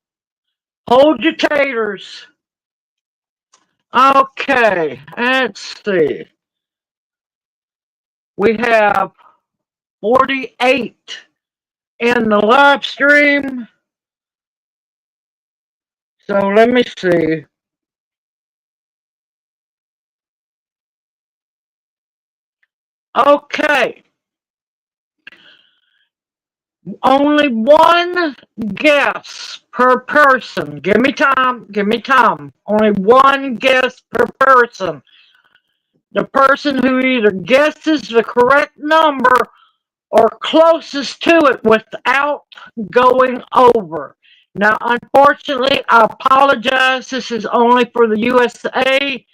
Hold your taters. Okay, let's see. We have 48 in the live stream. So let me see. Okay. Only one guess per person. Give me time. Give me time. Only one guess per person. The person who either guesses the correct number or closest to it without going over. Now, unfortunately, I apologize. This is only for the USA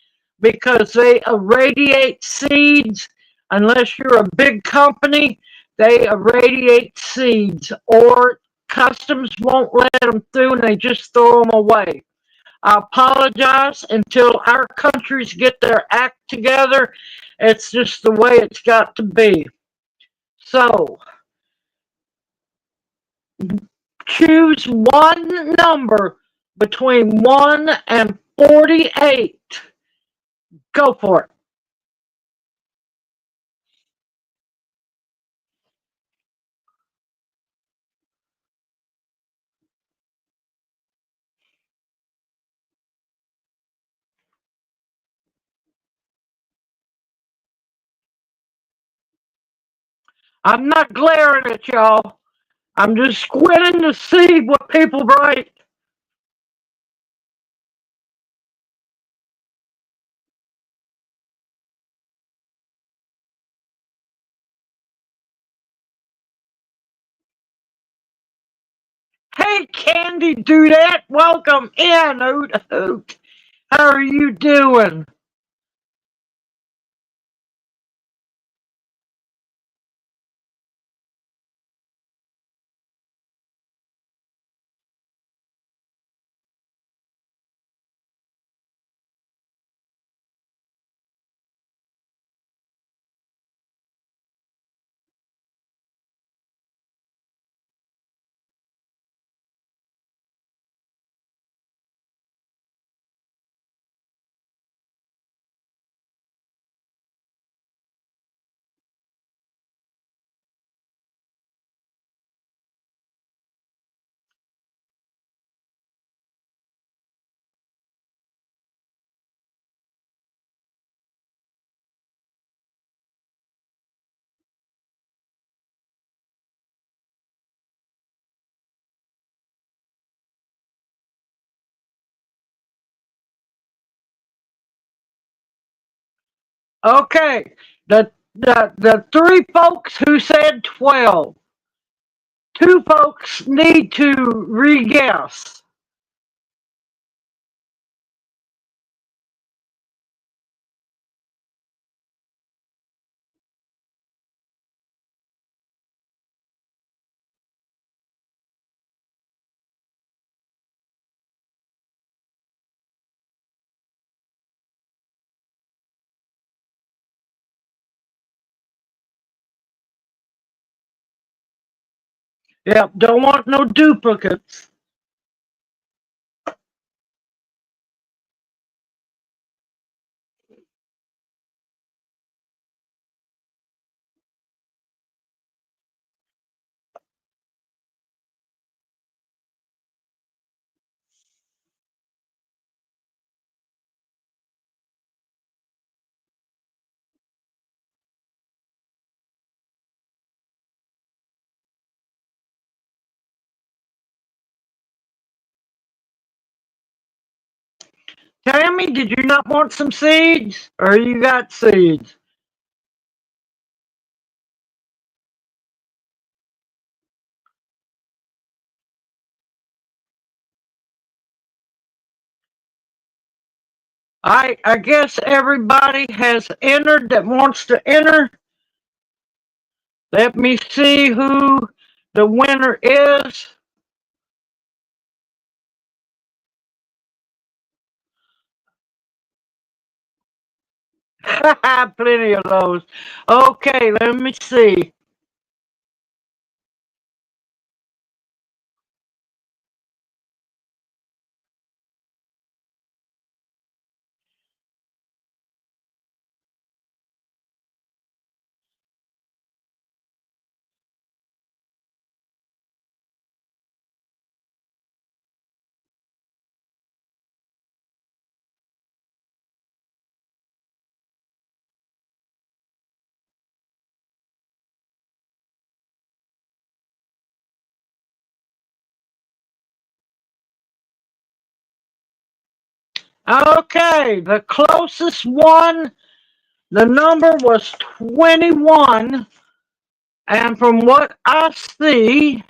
because they irradiate seeds. Unless you're a big company, they irradiate seeds, or customs won't let them through and they just throw them away. I apologize until our countries get their act together. It's just the way it's got to be. So, choose one number between 1 and 48. Go for it. I'm not glaring at y'all. I'm just squinting to see what people write. Hey, Candy Dudette, welcome in, Hoot Hoot. How are you doing? Okay, the three folks who said 12, two folks need to re-guess. Yep, don't want no duplicates. Tammy, did you not want some seeds? Or you got seeds? I guess everybody has entered that wants to enter. Let me see who the winner is. Plenty of those. Okay, let me see. Okay, the closest one, the number was 21. And from what I see,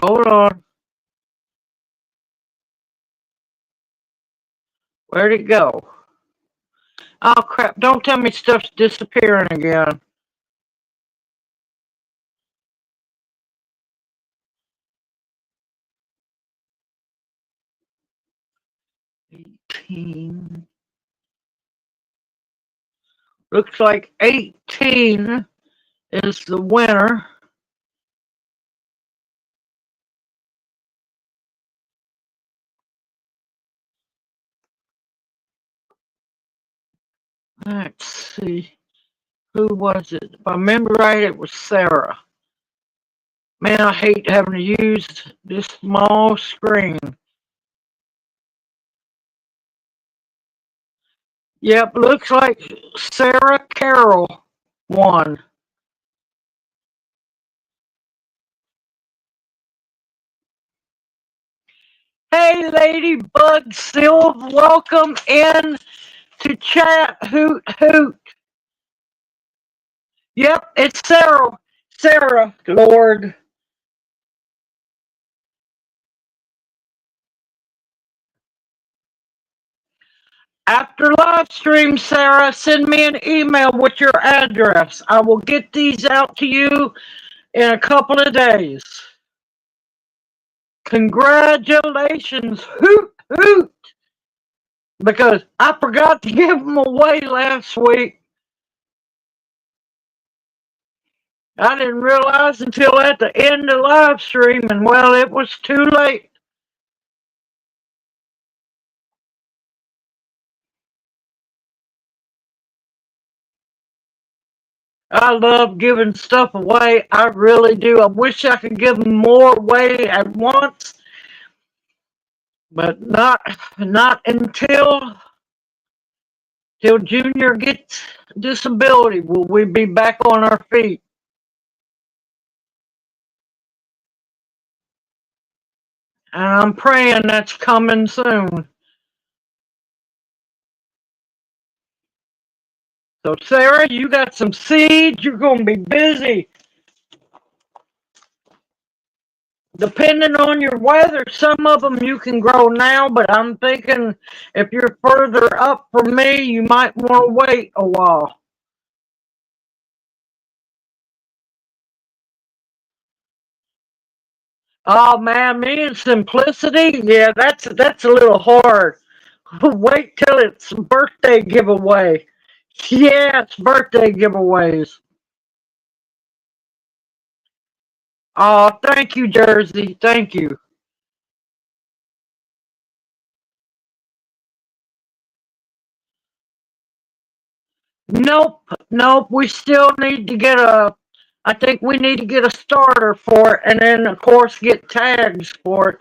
hold on, where'd it go? Oh crap, don't tell me stuff's disappearing again. 18. Looks like 18 is the winner. Let's see. Who was it? If I remember right, it was Sarah. Man, I hate having to use this small screen. Yep, looks like Sarah Carroll won. Hey, Ladybug Sylv, welcome in to chat. Hoot, hoot. Yep, it's Sarah. Sarah, Lord. After live stream, Sarah, send me an email with your address. I will get these out to you in a couple of days. Congratulations. Hoot, hoot. Because I forgot to give them away last week. I didn't realize until at the end of live stream, and well, it was too late. I love giving stuff away. I really do. I wish I could give more away at once, but not until Junior gets disability will we be back on our feet. And I'm praying that's coming soon. So Sarah, you got some seeds. You're going to be busy. Depending on your weather, some of them you can grow now, but I'm thinking if you're further up from me, you might want to wait a while. Oh man, me and Simplicity, yeah, that's a little hard. Wait till it's birthday giveaway. Yeah, it's birthday giveaways. Oh, thank you, Jersey. Thank you. Nope, nope. We still need to get I think we need to get a starter for it, and then of course get tags for it.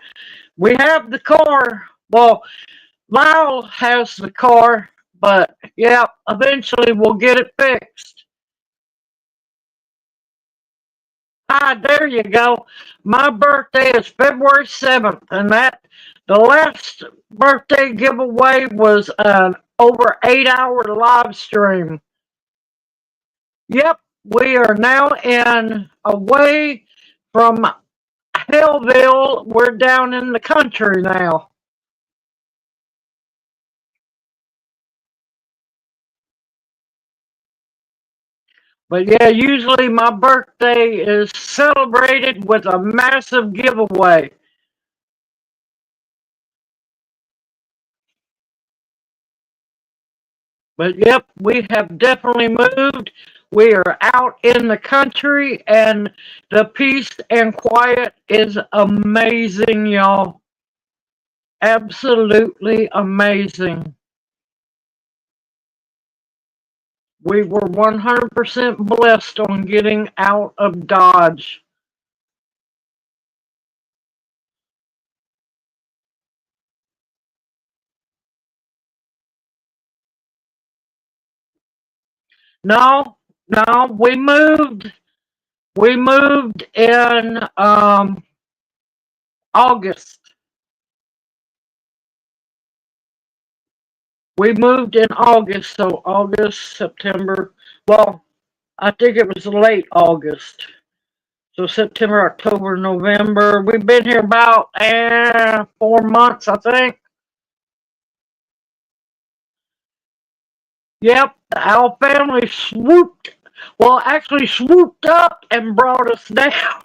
We have the car. Well, Lyle has the car, but yeah, eventually we'll get it fixed. Ah, there you go. My birthday is February 7th, and the last birthday giveaway was an over 8-hour live stream. Yep, we are now in away from Hellville. We're down in the country now. But yeah, usually my birthday is celebrated with a massive giveaway. But yep, we have definitely moved. We are out in the country, and the peace and quiet is amazing, y'all. Absolutely amazing. We were 100% blessed on getting out of Dodge. No, no, we moved. We moved in August. We moved in August, so August, September. Well, I think it was late August. So September, October, November. We've been here about 4 months, I think. Yep, the Owl family actually swooped up and brought us down.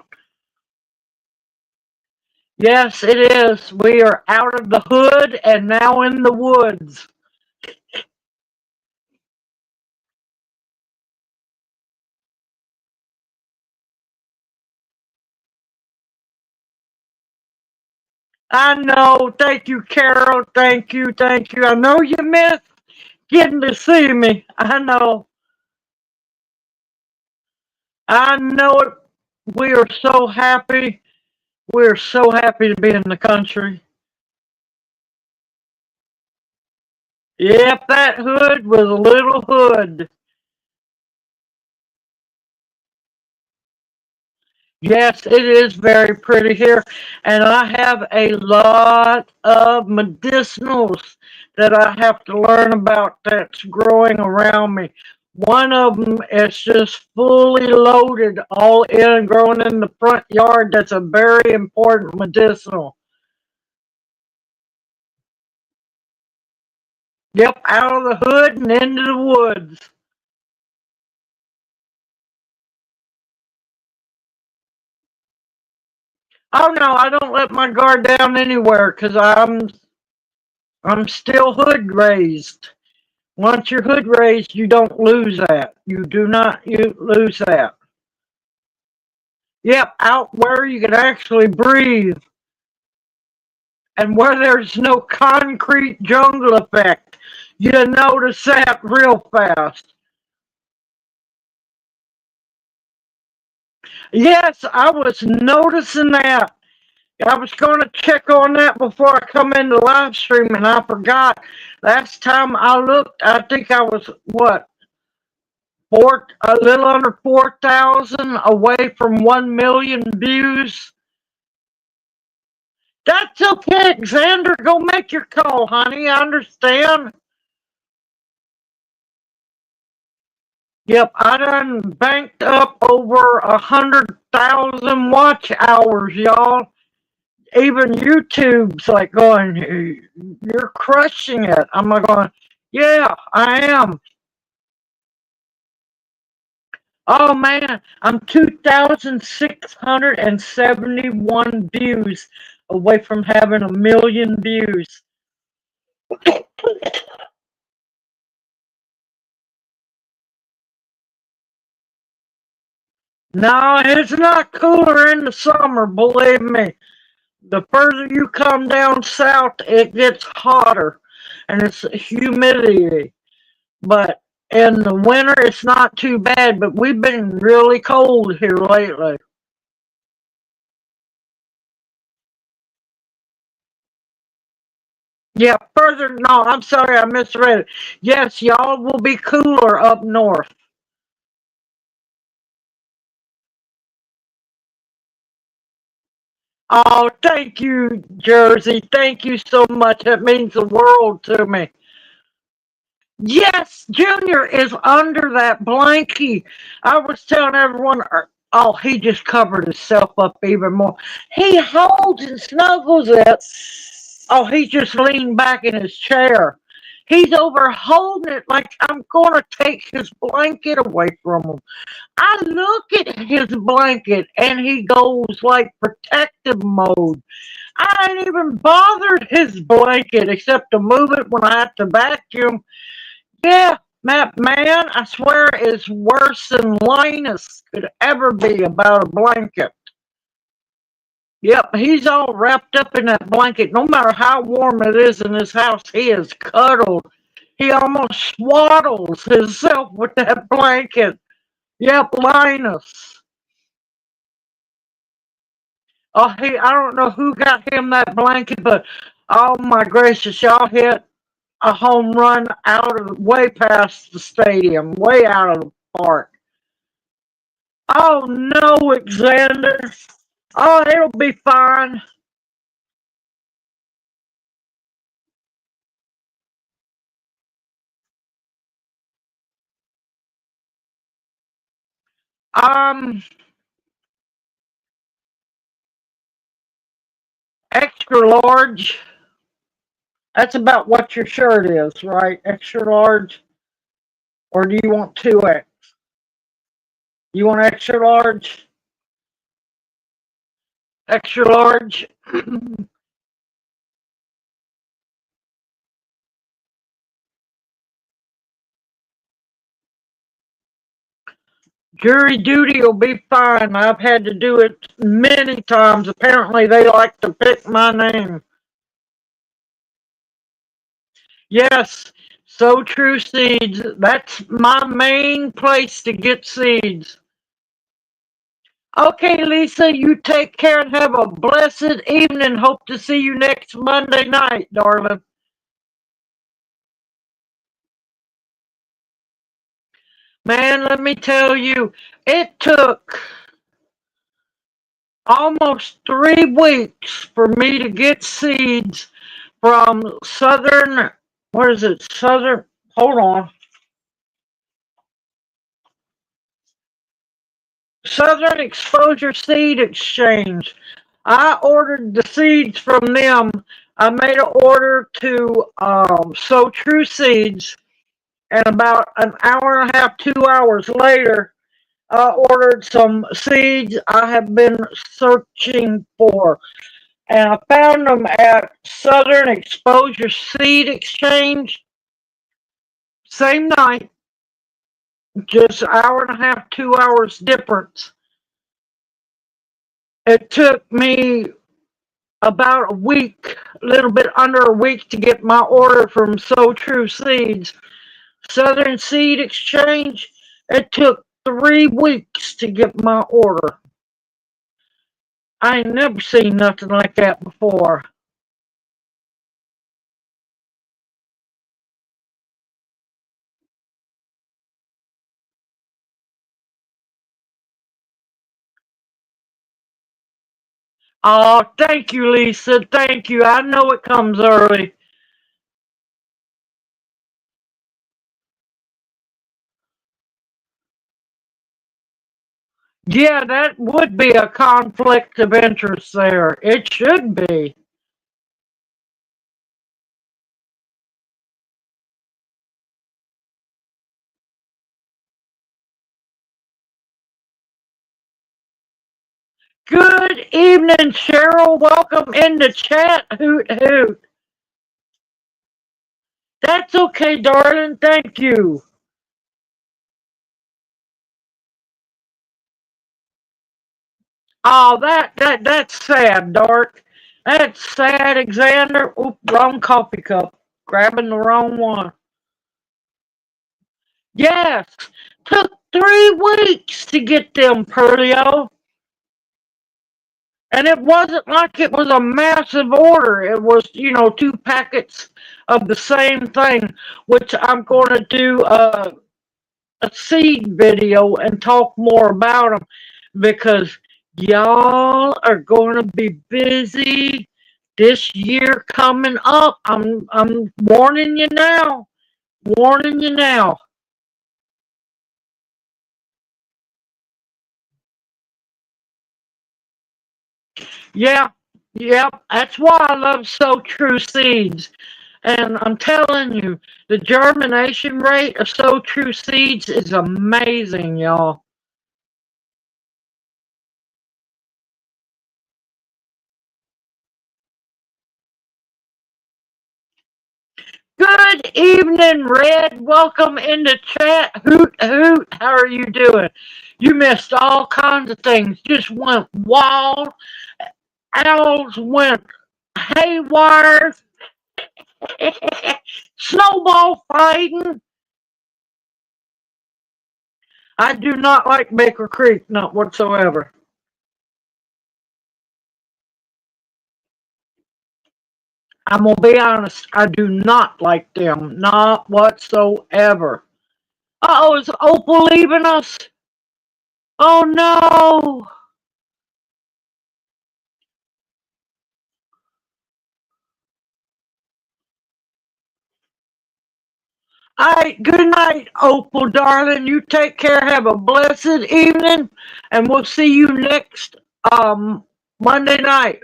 Yes, it is. We are out of the hood and now in the woods. I know. Thank you, Carol. Thank you. Thank you. I know you miss getting to see me. I know. I know it. We are so happy. We're so happy to be in the country. Yep, that hood was a little hood. Yes, it is very pretty here. And I have a lot of medicinals that I have to learn about that's growing around me. One of them is just fully loaded, all in, growing in the front yard. That's a very important medicinal. Yep, out of the hood and into the woods. Oh no, I don't let my guard down anywhere because I'm still hood raised. Once you're hood raised, you don't lose that. You do not you lose that. Yep, out where you can actually breathe and where there's no concrete jungle effect. You notice that real fast. Yes, I was noticing that. I was going to check on that before I come into live stream, and I forgot. Last time I looked, I think I was what a little under 4,000 away from 1 million views. That's okay, Xander. Go make your call, honey. I understand. Yep, I done banked up over 100,000 watch hours, y'all. Even YouTube's like going, "You're crushing it." I'm like going, "Yeah, I am." Oh man, I'm 2,671 views away from having 1 million views. No, it's not cooler in the summer, believe me. The further you come down south, it gets hotter and it's humidity. But in the winter, it's not too bad, but we've been really cold here lately. Yeah, further, no, I'm sorry, I misread it. Yes, y'all will be cooler up north. Oh, thank you, Jersey. Thank you so much. That means the world to me. Yes, Junior is under that blankie. I was telling everyone, oh, he just covered himself up even more. He holds and snuggles it. Oh, he just leaned back in his chair. He's over holding it like I'm going to take his blanket away from him. I look at his blanket and he goes like protective mode. I ain't even bothered his blanket except to move it when I have to vacuum. Yeah, that man, I swear, is worse than Linus could ever be about a blanket. Yep, he's all wrapped up in that blanket. No matter how warm it is in his house, he is cuddled. He almost swaddles himself with that blanket. Yep, Linus. Oh, I don't know who got him that blanket, but oh my gracious, y'all hit a home run out of way past the stadium, way out of the park. Oh no, Alexander. Oh, it'll be fine. Um, extra large. That's about what your shirt is, right? Extra large. Or do you want 2X? You want extra large? extra large. Jury duty will be fine. I've had to do it many times. Apparently, they like to pick my name. Yes, So True Seeds. That's my main place to get seeds. Okay, Lisa, you take care and have a blessed evening. Hope to see you next Monday night, darling. Man, let me tell you, it took almost 3 weeks for me to get seeds from Southern, what is it, hold on, Southern Exposure Seed Exchange. I ordered the seeds from them. I made an order to Sow True Seeds, and about an hour and a half, 2 hours later, I ordered some seeds I have been searching for. And I found them at Southern Exposure Seed Exchange. Same night, just an hour and a half, 2 hours difference. It took me about a week, a little bit under a week to get my order from So True Seeds. Southern Seed Exchange, it took 3 weeks to get my order. I ain't never seen nothing like that before. Oh, thank you, Lisa. Thank you. I know it comes early. Yeah, that would be a conflict of interest there. It should be. Good evening, Cheryl. Welcome into chat. Hoot hoot. That's okay, darling. Thank you. Oh, that's sad, Dark. That's sad, Alexander. Oop, wrong coffee cup. Grabbing the wrong one. Yes, took 3 weeks to get them, Perlio. And it wasn't like it was a massive order. It was, 2 packets of the same thing, which I'm going to do a seed video and talk more about them because y'all are going to be busy this year coming up. I'm warning you now. Warning you now. Yeah, yep. That's why I love So True Seeds. And I'm telling you, the germination rate of So True Seeds is amazing, y'all. Good evening, Red. Welcome into chat. Hoot hoot. How are you doing? You missed all kinds of things. Just went wild. Owls went haywire. Snowball fighting. I do not like Baker Creek, not whatsoever. I'm gonna be honest. I do not like them, not whatsoever. Uh oh, is Opal leaving us? Oh no! All right, good night, Opal, darling. You take care. Have a blessed evening, and we'll see you next Monday night.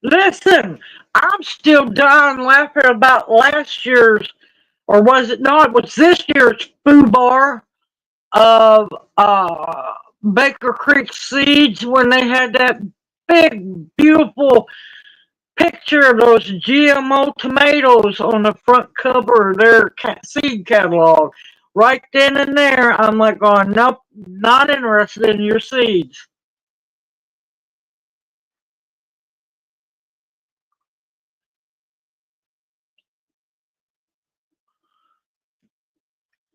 Listen, I'm still dying laughing about last year's, or was it not? It was this year's FUBAR of Baker Creek Seeds when they had that big, beautiful picture of those GMO tomatoes on the front cover of their seed catalog. Right then and there, I'm like, going, nope, not interested in your seeds.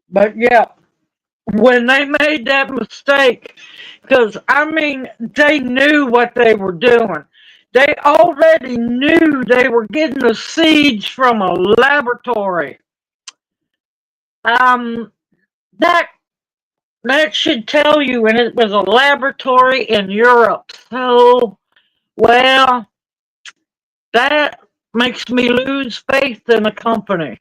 But yeah, when they made that mistake, because I mean, they knew what they were doing. They already knew they were getting the seeds from a laboratory. Um, that that should tell you, and it was a laboratory in Europe. So, well, that makes me lose faith in the company.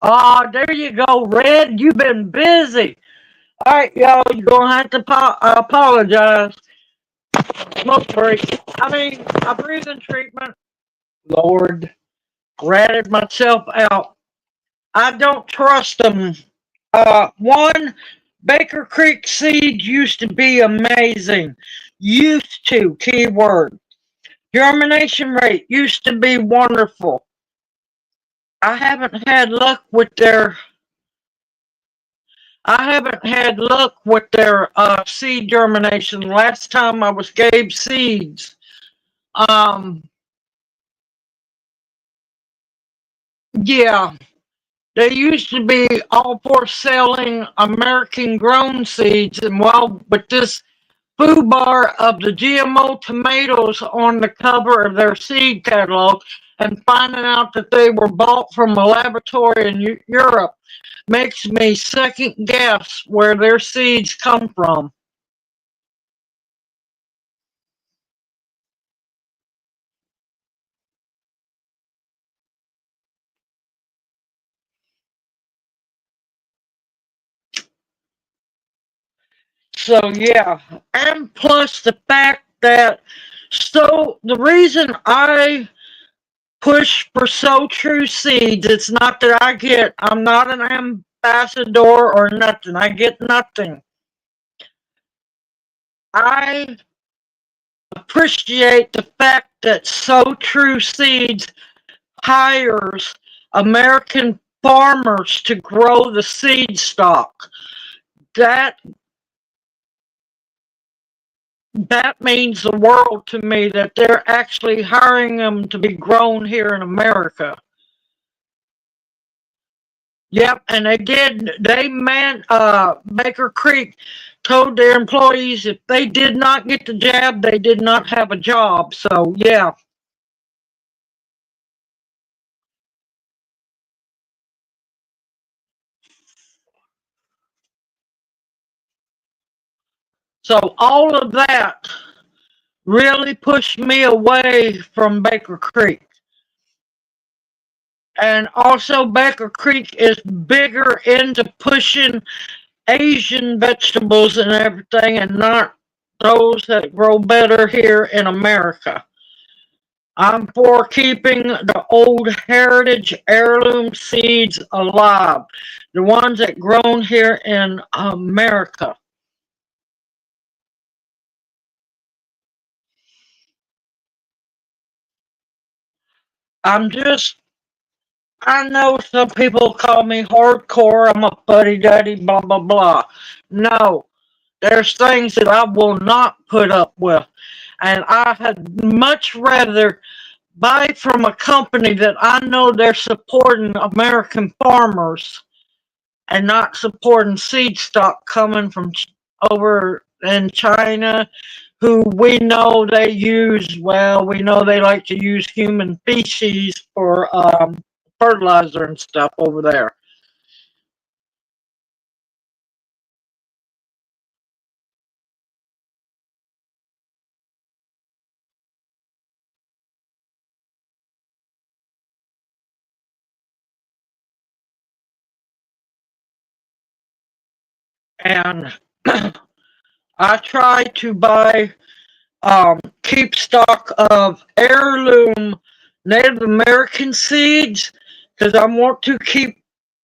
Ah, there you go, Red. You've been busy. All right, y'all, you're gonna have to apologize. Smoke break. I mean, a breathing treatment. Lord, ratted myself out. I don't trust them. One, Baker Creek seeds used to be amazing. Used to, keyword. Germination rate used to be wonderful. I haven't had luck with their I haven't had luck with their seed germination. Last time I was gave seeds. Um, yeah, they used to be all for selling American grown seeds, and well, with this FUBAR of the GMO tomatoes on the cover of their seed catalog, and finding out that they were bought from a laboratory in Europe makes me second guess where their seeds come from. So yeah, and plus the fact that the reason I push for So True seeds, it's not that I'm not an ambassador or nothing. I get nothing. I appreciate the fact that So True Seeds hires American farmers to grow the seed stock. That that means the world to me that they're actually hiring them to be grown here in America. Yep, and they did. Baker Creek told their employees if they did not get the jab, they did not have a job. So yeah, so all of that really pushed me away from Baker Creek. And also, Baker Creek is bigger into pushing Asian vegetables and everything, and not those that grow better here in America. I'm for keeping the old heritage heirloom seeds alive, the ones that grown here in America. I'm just, I know some people call me hardcore, I'm a fuddy duddy, blah, blah, blah. No, there's things that I will not put up with. And I had much rather buy from a company that I know they're supporting American farmers and not supporting seed stock coming from over in China, who we know they use, well, we know they like to use human feces for fertilizer and stuff over there. and I try to buy, keep stock of heirloom Native American seeds because I want to keep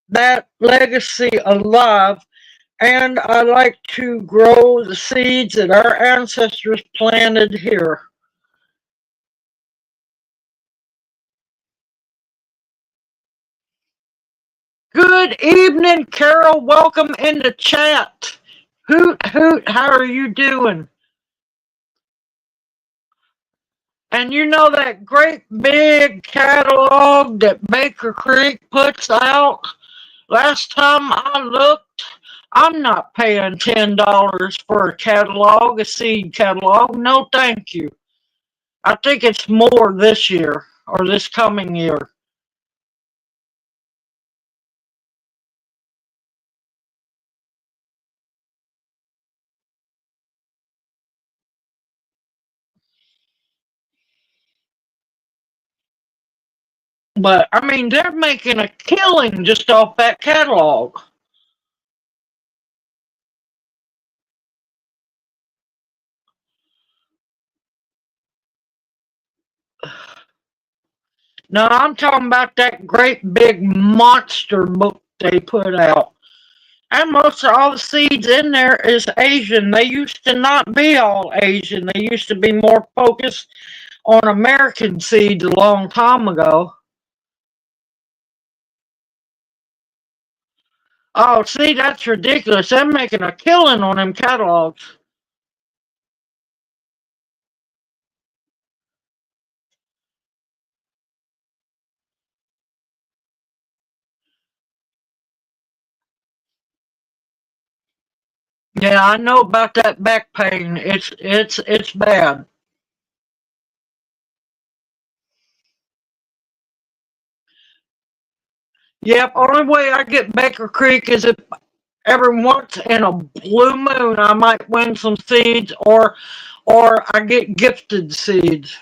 that legacy alive. And I like to grow the seeds that our ancestors planted here. Good evening, Carol. Welcome in the chat. Hoot, hoot, how are you doing? And you know that great big catalog that Baker Creek puts out? Last time I looked, I'm not paying $10 for a catalog, a seed catalog. No, thank you. I think it's more this year or this coming year. But I mean, they're making a killing just off that catalog. No, I'm talking about that great big monster book they put out. And most of all the seeds in there is Asian. They used to not be all Asian. They used to be more focused on American seeds a long time ago. Oh, see, that's ridiculous. They're making a killing on them catalogs. Yeah, I know about that back pain. It's bad. Yep, only way I get Baker Creek is if every once in a blue moon I might win some seeds or I get gifted seeds.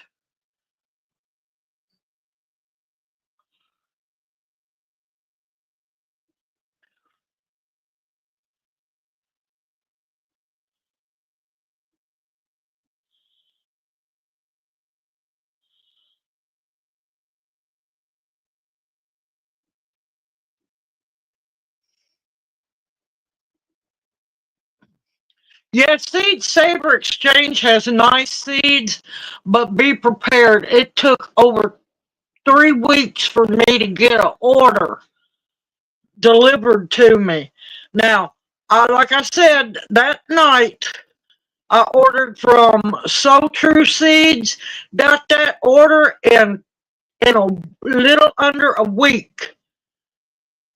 Yeah, Seed Saver Exchange has nice seeds, but be prepared. It took over 3 weeks for me to get an order delivered to me. Now, like I said, that night I ordered from So True Seeds, got that order in a little under a week.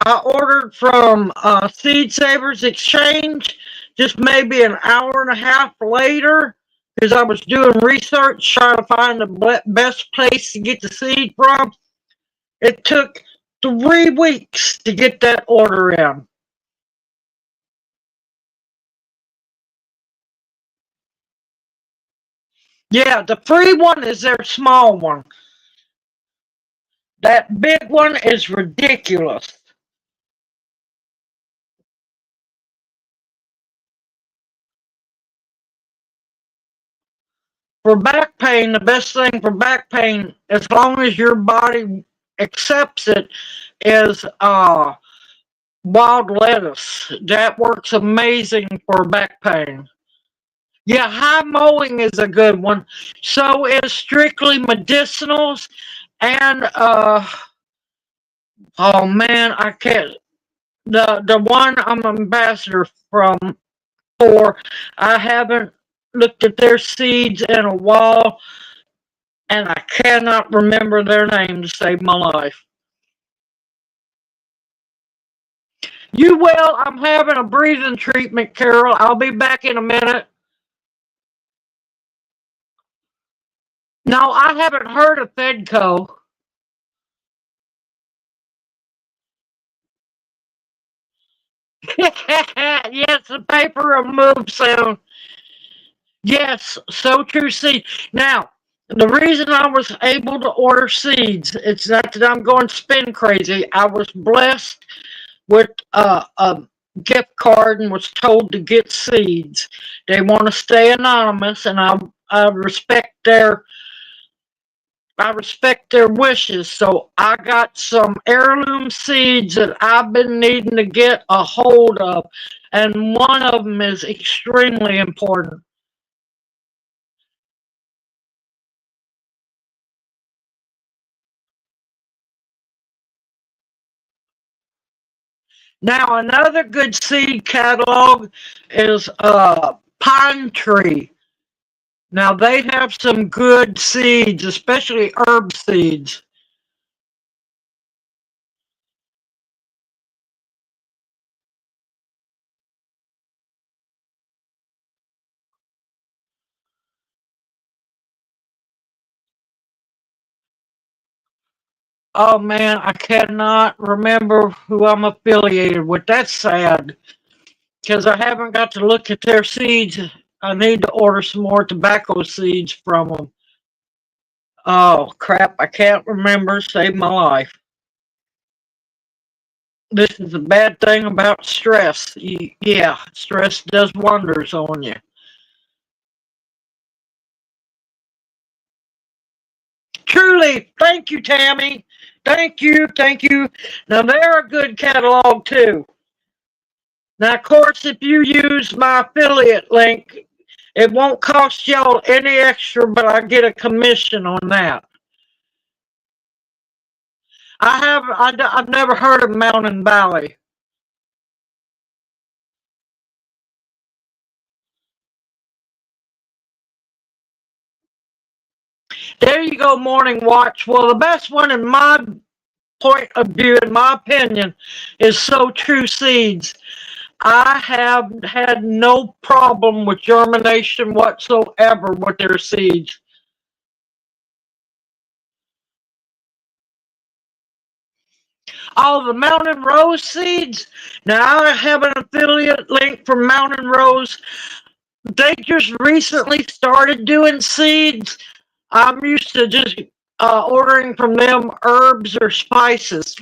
I ordered from Seed Savers Exchange just maybe an hour and a half later because I was doing research trying to find the best place to get the seed from. It took 3 weeks to get that order in. Yeah, the free one is their small one. That big one is ridiculous. For back pain, the best thing for back pain, as long as your body accepts it, is wild lettuce. That works amazing for back pain. Yeah, high mowing is a good one. So is strictly medicinals and oh man, I can't the one I'm ambassador from for I haven't looked at their seeds in a while and I cannot remember their name to save my life. You will. I'm having a breathing treatment, Carol. I'll be back in a minute. No, I haven't heard of Fedco. Yes, the paper will move soon. Yes, so true seed. Now, the reason I was able to order seeds, it's not that I'm going spin crazy. I was blessed with a gift card and was told to get seeds. They want to stay anonymous, and I respect their wishes. So I got some heirloom seeds that I've been needing to get a hold of, and one of them is extremely important. Now, another good seed catalog is Pine Tree. Now, they have some good seeds, especially herb seeds. Oh man, I cannot remember who I'm affiliated with. That's sad because I haven't got to look at their seeds. I need to order some more tobacco seeds from them. Oh crap, I can't remember. Save my life. This is a bad thing about stress. Yeah, stress does wonders on you. Truly, thank you, Tammy. Thank you, thank you. Now they're a good catalog too. Now, of course, if you use my affiliate link, it won't cost y'all any extra, but I get a commission on that. I've never heard of Mountain Valley. There you go, Morning Watch. Well, the best one in my point of view, in my opinion, is So True Seeds. I have had no problem with germination whatsoever with their seeds. Oh, the Mountain Rose seeds. Now I have an affiliate link for Mountain Rose. They just recently started doing seeds. I'm used to just ordering from them herbs or spices.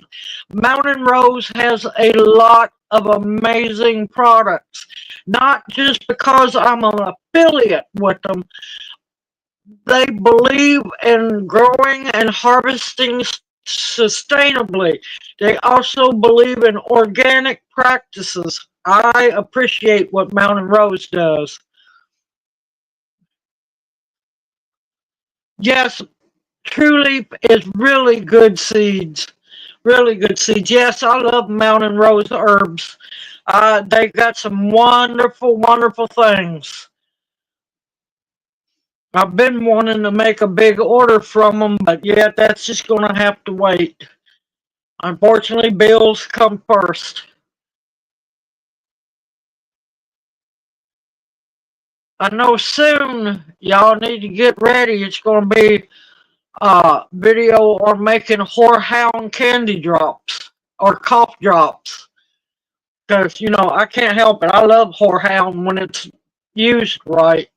Mountain Rose has a lot of amazing products, not just because I'm an affiliate with them. They believe in growing and harvesting sustainably. They also believe in organic practices. I appreciate what Mountain Rose does. Yes, True Leaf is really good seeds. Really good seeds. Yes, I love Mountain Rose herbs. They got some wonderful, wonderful things. I've been wanting to make a big order from them, but yeah, that's just going to have to wait. Unfortunately, bills come first. I know soon y'all need to get ready. It's going to be video or making whorehound candy drops or cough drops. Because, I can't help it. I love whorehound when it's used right.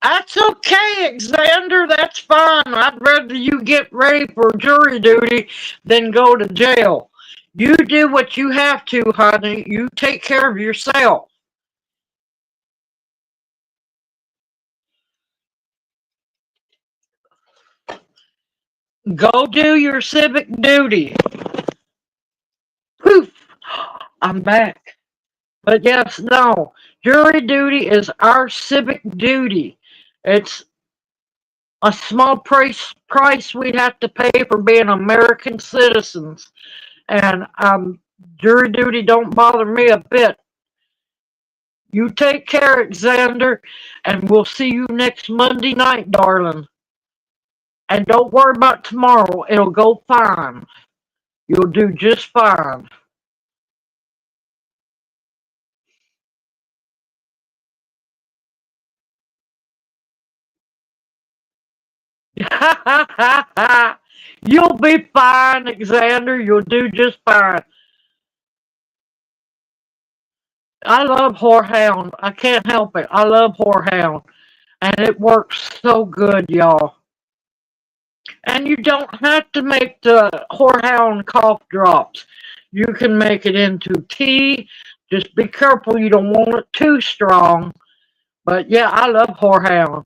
That's okay, Xander. That's fine. I'd rather you get ready for jury duty than go to jail. You do what you have to, honey. You take care of yourself. Go do your civic duty. Poof! I'm back. But yes, no. Jury duty is our civic duty. It's a small price we'd have to pay for being American citizens. And jury duty don't bother me a bit. You take care, Xander, and we'll see you next Monday night, darling. And don't worry about tomorrow. It'll go fine. You'll do just fine. You'll be fine, Xander. You'll do just fine. I love Whorehound. I can't help it. I love Whorehound. And it works so good, y'all. And you don't have to make the horehound cough drops. You can make it into tea. Just be careful you don't want it too strong. But yeah, I love horehound.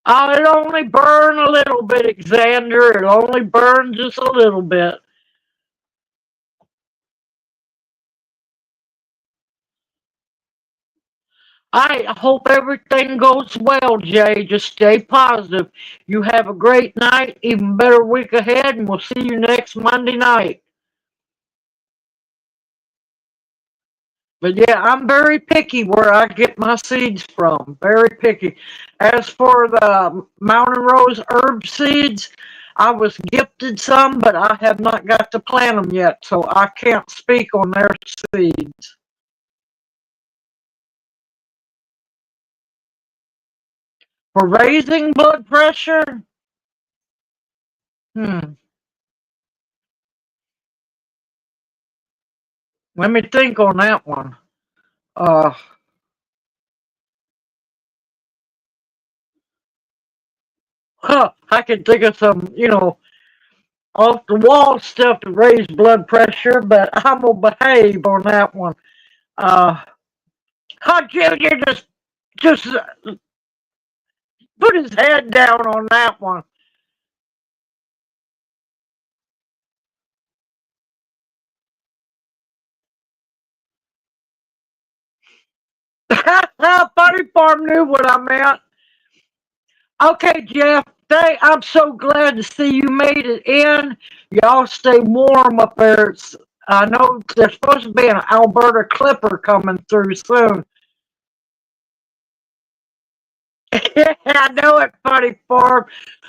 Oh, it only burn a little bit, Xander. It only burns just a little bit. I hope everything goes well, Jay. Just stay positive. You have a great night, even better week ahead, and we'll see you next Monday night. But yeah, I'm very picky where I get my seeds from. Very picky. As for the Mountain Rose herb seeds, I was gifted some, but I have not got to plant them yet, so I can't speak on their seeds. For raising blood pressure, hmm, let me think on that one. Uh, I can think of some, off the wall stuff to raise blood pressure, but I'm gonna behave on that one. Uh, Junior just put his head down on that one. Funny Farm knew what I meant. Okay, Jeff. I'm so glad to see you made it in. Y'all stay warm up there. I know there's supposed to be an Alberta Clipper coming through soon. Yeah, I know it, Funny Farm.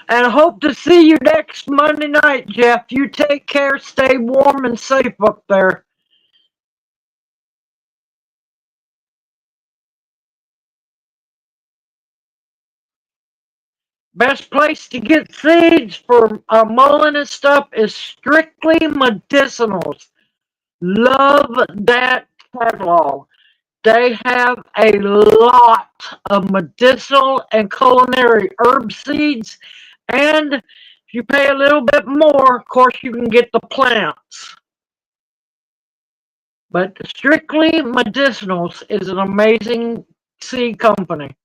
And I hope to see you next Monday night, Jeff. You take care, stay warm and safe up there. Best place to get seeds for mullein and stuff is Strictly Medicinals. Love that catalog. They have a lot of medicinal and culinary herb seeds, and if you pay a little bit more, of course, you can get the plants. But Strictly Medicinals is an amazing seed company.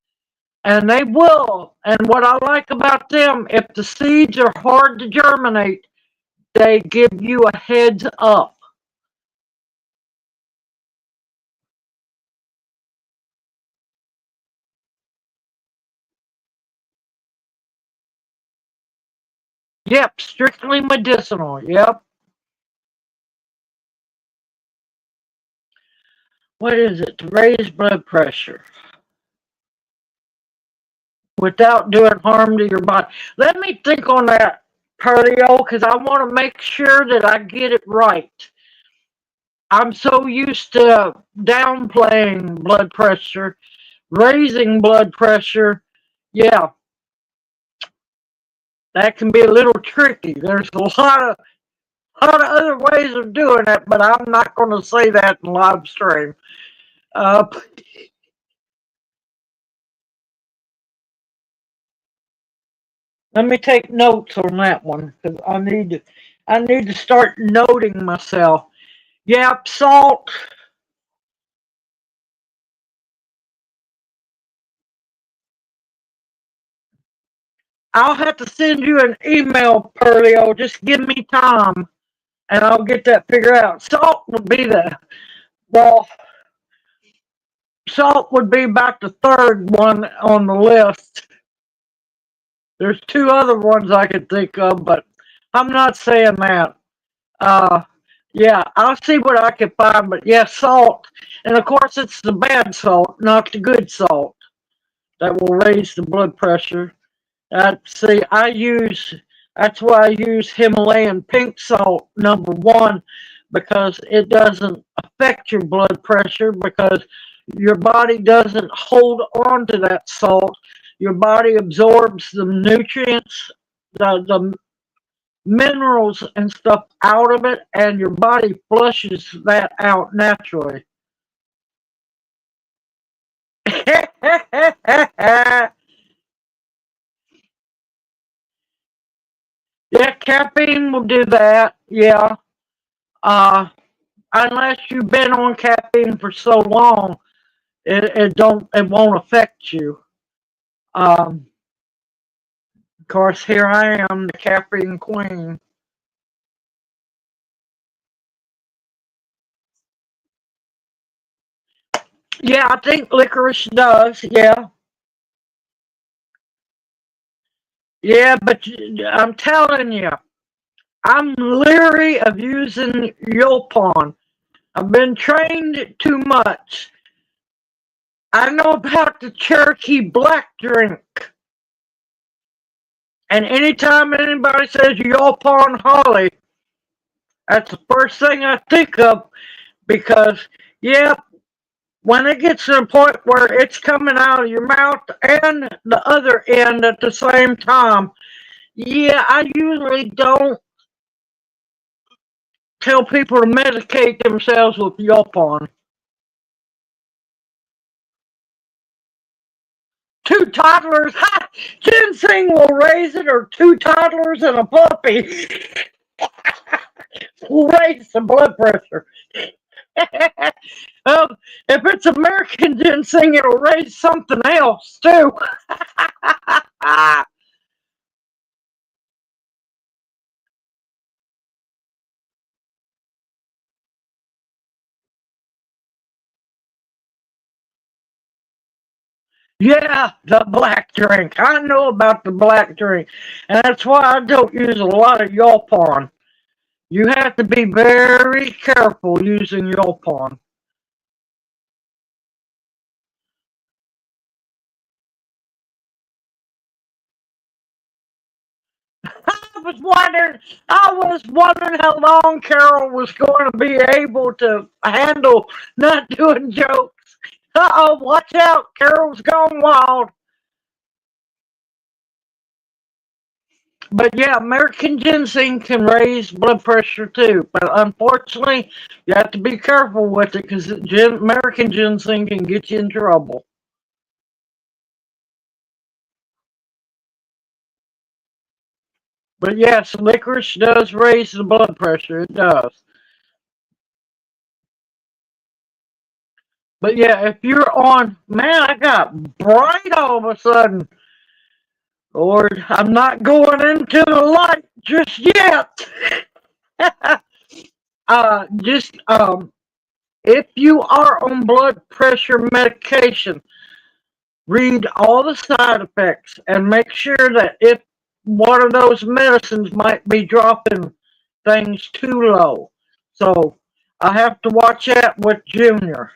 And they will. And what I like about them, if the seeds are hard to germinate, they give you a heads up. Yep, strictly medicinal. Yep. What is it? To raise blood pressure without doing harm to your body. Let me think on that, Perlio, because I want to make sure that I get it right. I'm so used to downplaying blood pressure, raising blood pressure. Yeah, that can be a little tricky. There's a lot of other ways of doing it, but I'm not going to say that in live stream. Uh, Let me take notes on that one because I need to start noting myself. Yep, salt. I'll have to send you an email, Pearlio. Just give me time, and I'll get that figured out. Salt would be well, salt would be about the third one on the list. There's two other ones I could think of, but I'm not saying that. Uh, yeah, I'll see what I can find, but yeah, salt. And of course, it's the bad salt, not the good salt, that will raise the blood pressure. See, that's why I use Himalayan pink salt, number one, because it doesn't affect your blood pressure because your body doesn't hold on to that salt. Your body absorbs the nutrients, the minerals and stuff out of it, and your body flushes that out naturally. caffeine will do that. Yeah. Uh, unless you've been on caffeine for so long, it won't affect you. Um, of course, here I am, the caffeine queen. Yeah, I think licorice does. Yeah, yeah, but I'm telling you, I'm leery of using Yulpon. I've been trained too much. I know about the Cherokee black drink. And anytime anybody says Yulpon Holly, that's the first thing I think of because, yeah, when it gets to the point where it's coming out of your mouth and the other end at the same time, yeah, I usually don't tell people to medicate themselves with Yulpon. Two toddlers, ha! Ginseng will raise it, or two toddlers and a puppy will raise the blood pressure. If it's American ginseng, it'll raise something else too. Yeah, the black drink. I know about the black drink, and that's why I don't use a lot of Yulpon. You have to be very careful using Yulpon. I was wondering how long Carol was going to be able to handle not doing jokes. Uh-oh, watch out, Carol's gone wild. But yeah, American ginseng can raise blood pressure too. But unfortunately, you have to be careful with it because American ginseng can get you in trouble. But yes, licorice does raise the blood pressure. It does. But yeah, if you're on, man, I got bright all of a sudden. Lord, I'm not going into the light just yet. Just if you are on blood pressure medication, read all the side effects and make sure that if one of those medicines might be dropping things too low. So I have to watch that with Junior.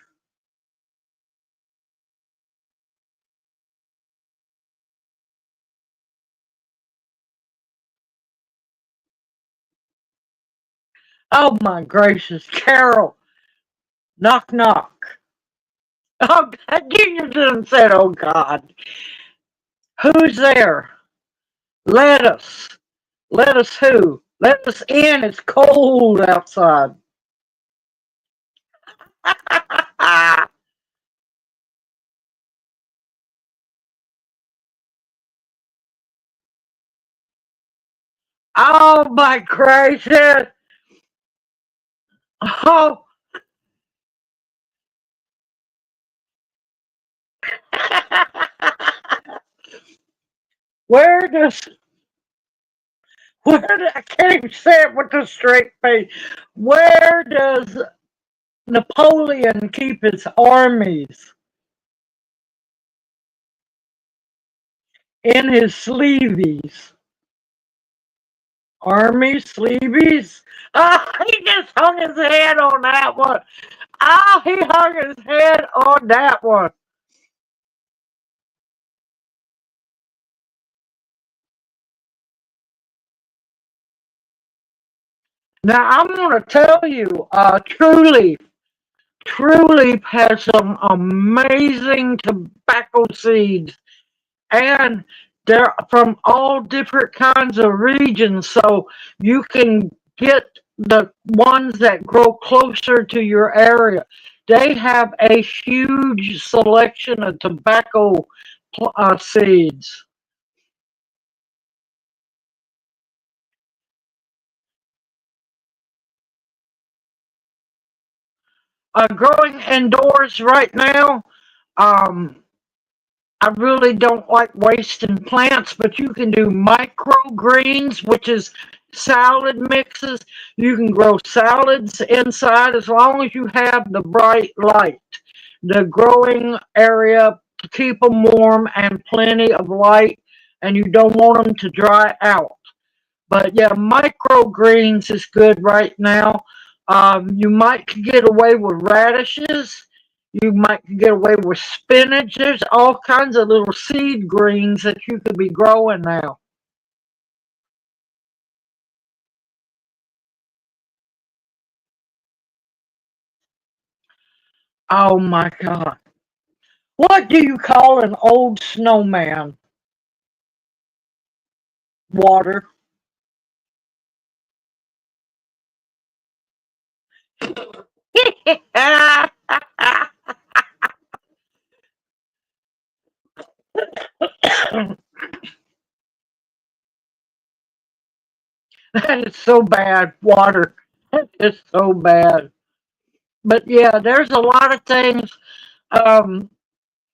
Oh my gracious, Carol, knock knock. Oh God, Junior didn't say, oh God. Who's there? Let us. Let us who? Let us in. It's cold outside. Oh my gracious. Oh. Where does I can't even say it with a straight face. Where does Napoleon keep his armies? In his sleeveys. Army sleeveys? Oh, he just hung his head on that one. Oh, he hung his head on that one. Now I'm gonna tell you, Truly has some amazing tobacco seeds, and they're from all different kinds of regions, so you can get the ones that grow closer to your area. They have a huge selection of tobacco seeds. Growing indoors right now, um, I really don't like wasting plants, but you can do microgreens, which is salad mixes. You can grow salads inside as long as you have the bright light, the growing area to keep them warm and plenty of light, and you don't want them to dry out. But yeah, microgreens is good right now. You might get away with radishes. You might get away with spinach. There's all kinds of little seed greens that you could be growing now. Oh my God. What do you call an old snowman? Water. That is so bad. Water. It's so bad. But yeah, there's a lot of things. Um,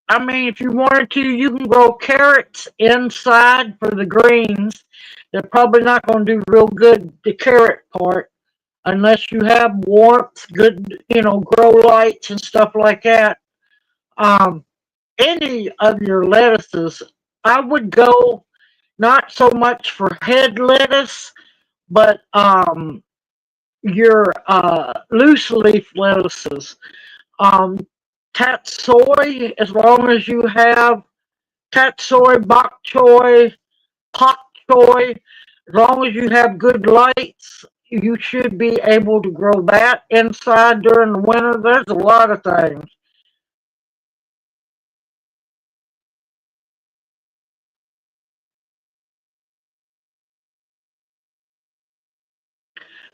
I mean, if you wanted to, you can grow carrots inside for the greens. They're probably not going to do real good, the carrot part, unless you have warmth, good, grow lights and stuff like that. Um, any of your lettuces, I would go not so much for head lettuce, but your loose leaf lettuces. Um, Tatsoi, as long as you have tatsoi, bok choy, pak choy, as long as you have good lights, you should be able to grow that inside during the winter. There's a lot of things.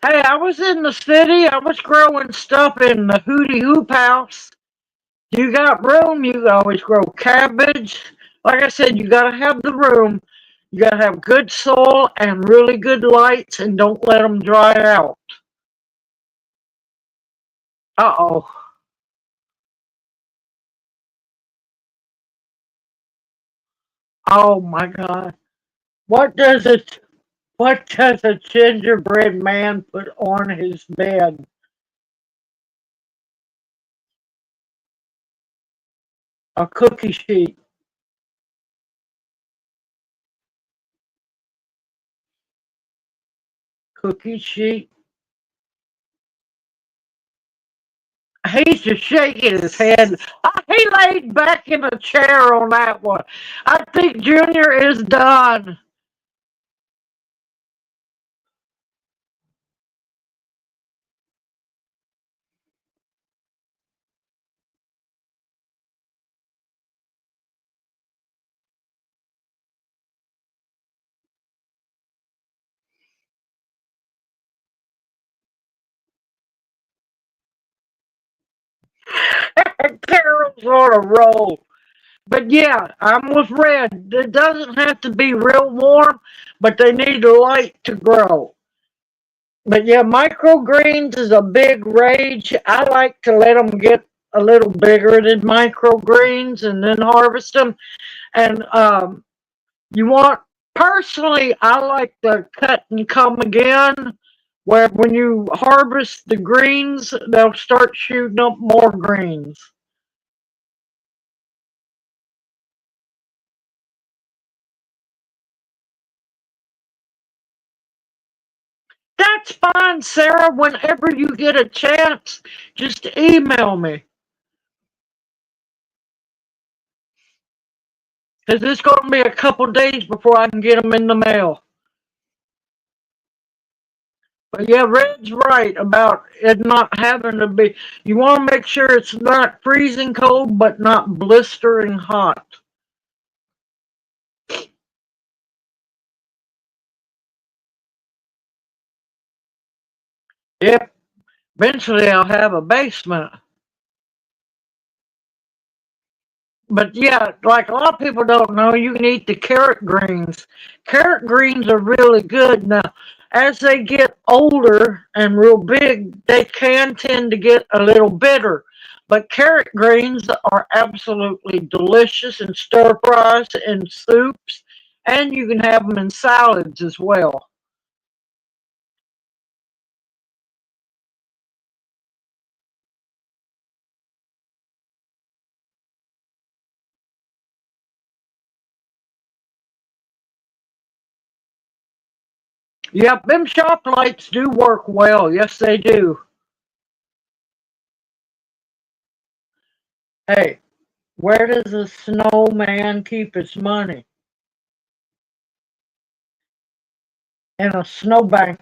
Hey, I was in the city. I was growing stuff in the Hootie Hoop house. You got room, you can always grow cabbage. Like I said, you got to have the room. You got to have good soil and really good lights, and don't let them dry out. Uh oh. Oh my God. What does it? What does a gingerbread man put on his bed? A cookie sheet. Cookie sheet. He's just shaking his head. He laid back in a chair on that one. I think Junior is done. Carol's on a roll. But yeah, I'm with Red. It doesn't have to be real warm, but they need the light to grow. But yeah, microgreens is a big rage. I like to let them get a little bigger than microgreens and then harvest them. And you want, personally, I like to cut and come again, where when you harvest the greens, they'll start shooting up more greens. That's fine, Sarah. Whenever you get a chance, just email me. Because it's going to be a couple days before I can get them in the mail. But yeah, Red's right about it not having to be. You want to make sure it's not freezing cold, but not blistering hot. Yep, eventually I'll have a basement. But yeah, like a lot of people don't know, you can eat the carrot greens. Carrot greens are really good. Now, as they get older and real big, they can tend to get a little bitter. But carrot greens are absolutely delicious in stir fries and soups, and you can have them in salads as well. Yep, them shop lights do work well. Yes, they do. Hey, where does a snowman keep his money? In a snowbank.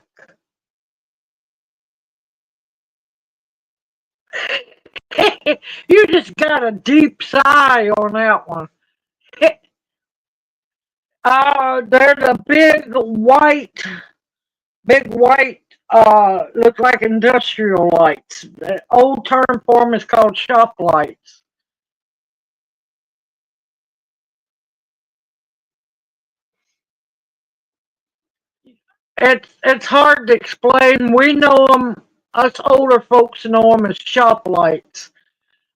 You just got a deep sigh on that one. They're the big white, look like industrial lights. The old term for them is called shop lights. It's hard to explain. We know them, us older folks know them as shop lights.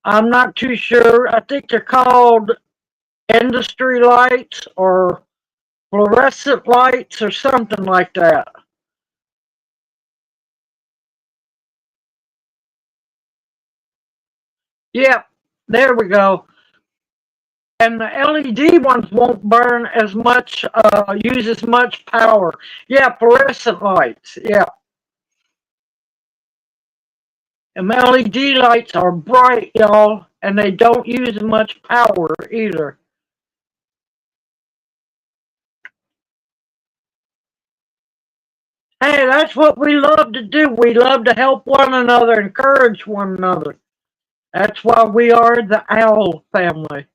I'm not too sure. I think they're called industry lights or fluorescent lights or something like that. Yep, there we go. And the LED ones won't burn as much, use as much power. Yeah, fluorescent lights. Yeah, and the LED lights are bright, y'all, and they don't use much power either. Hey, that's what we love to do. We love to help one another, encourage one another. That's why we are the owl family.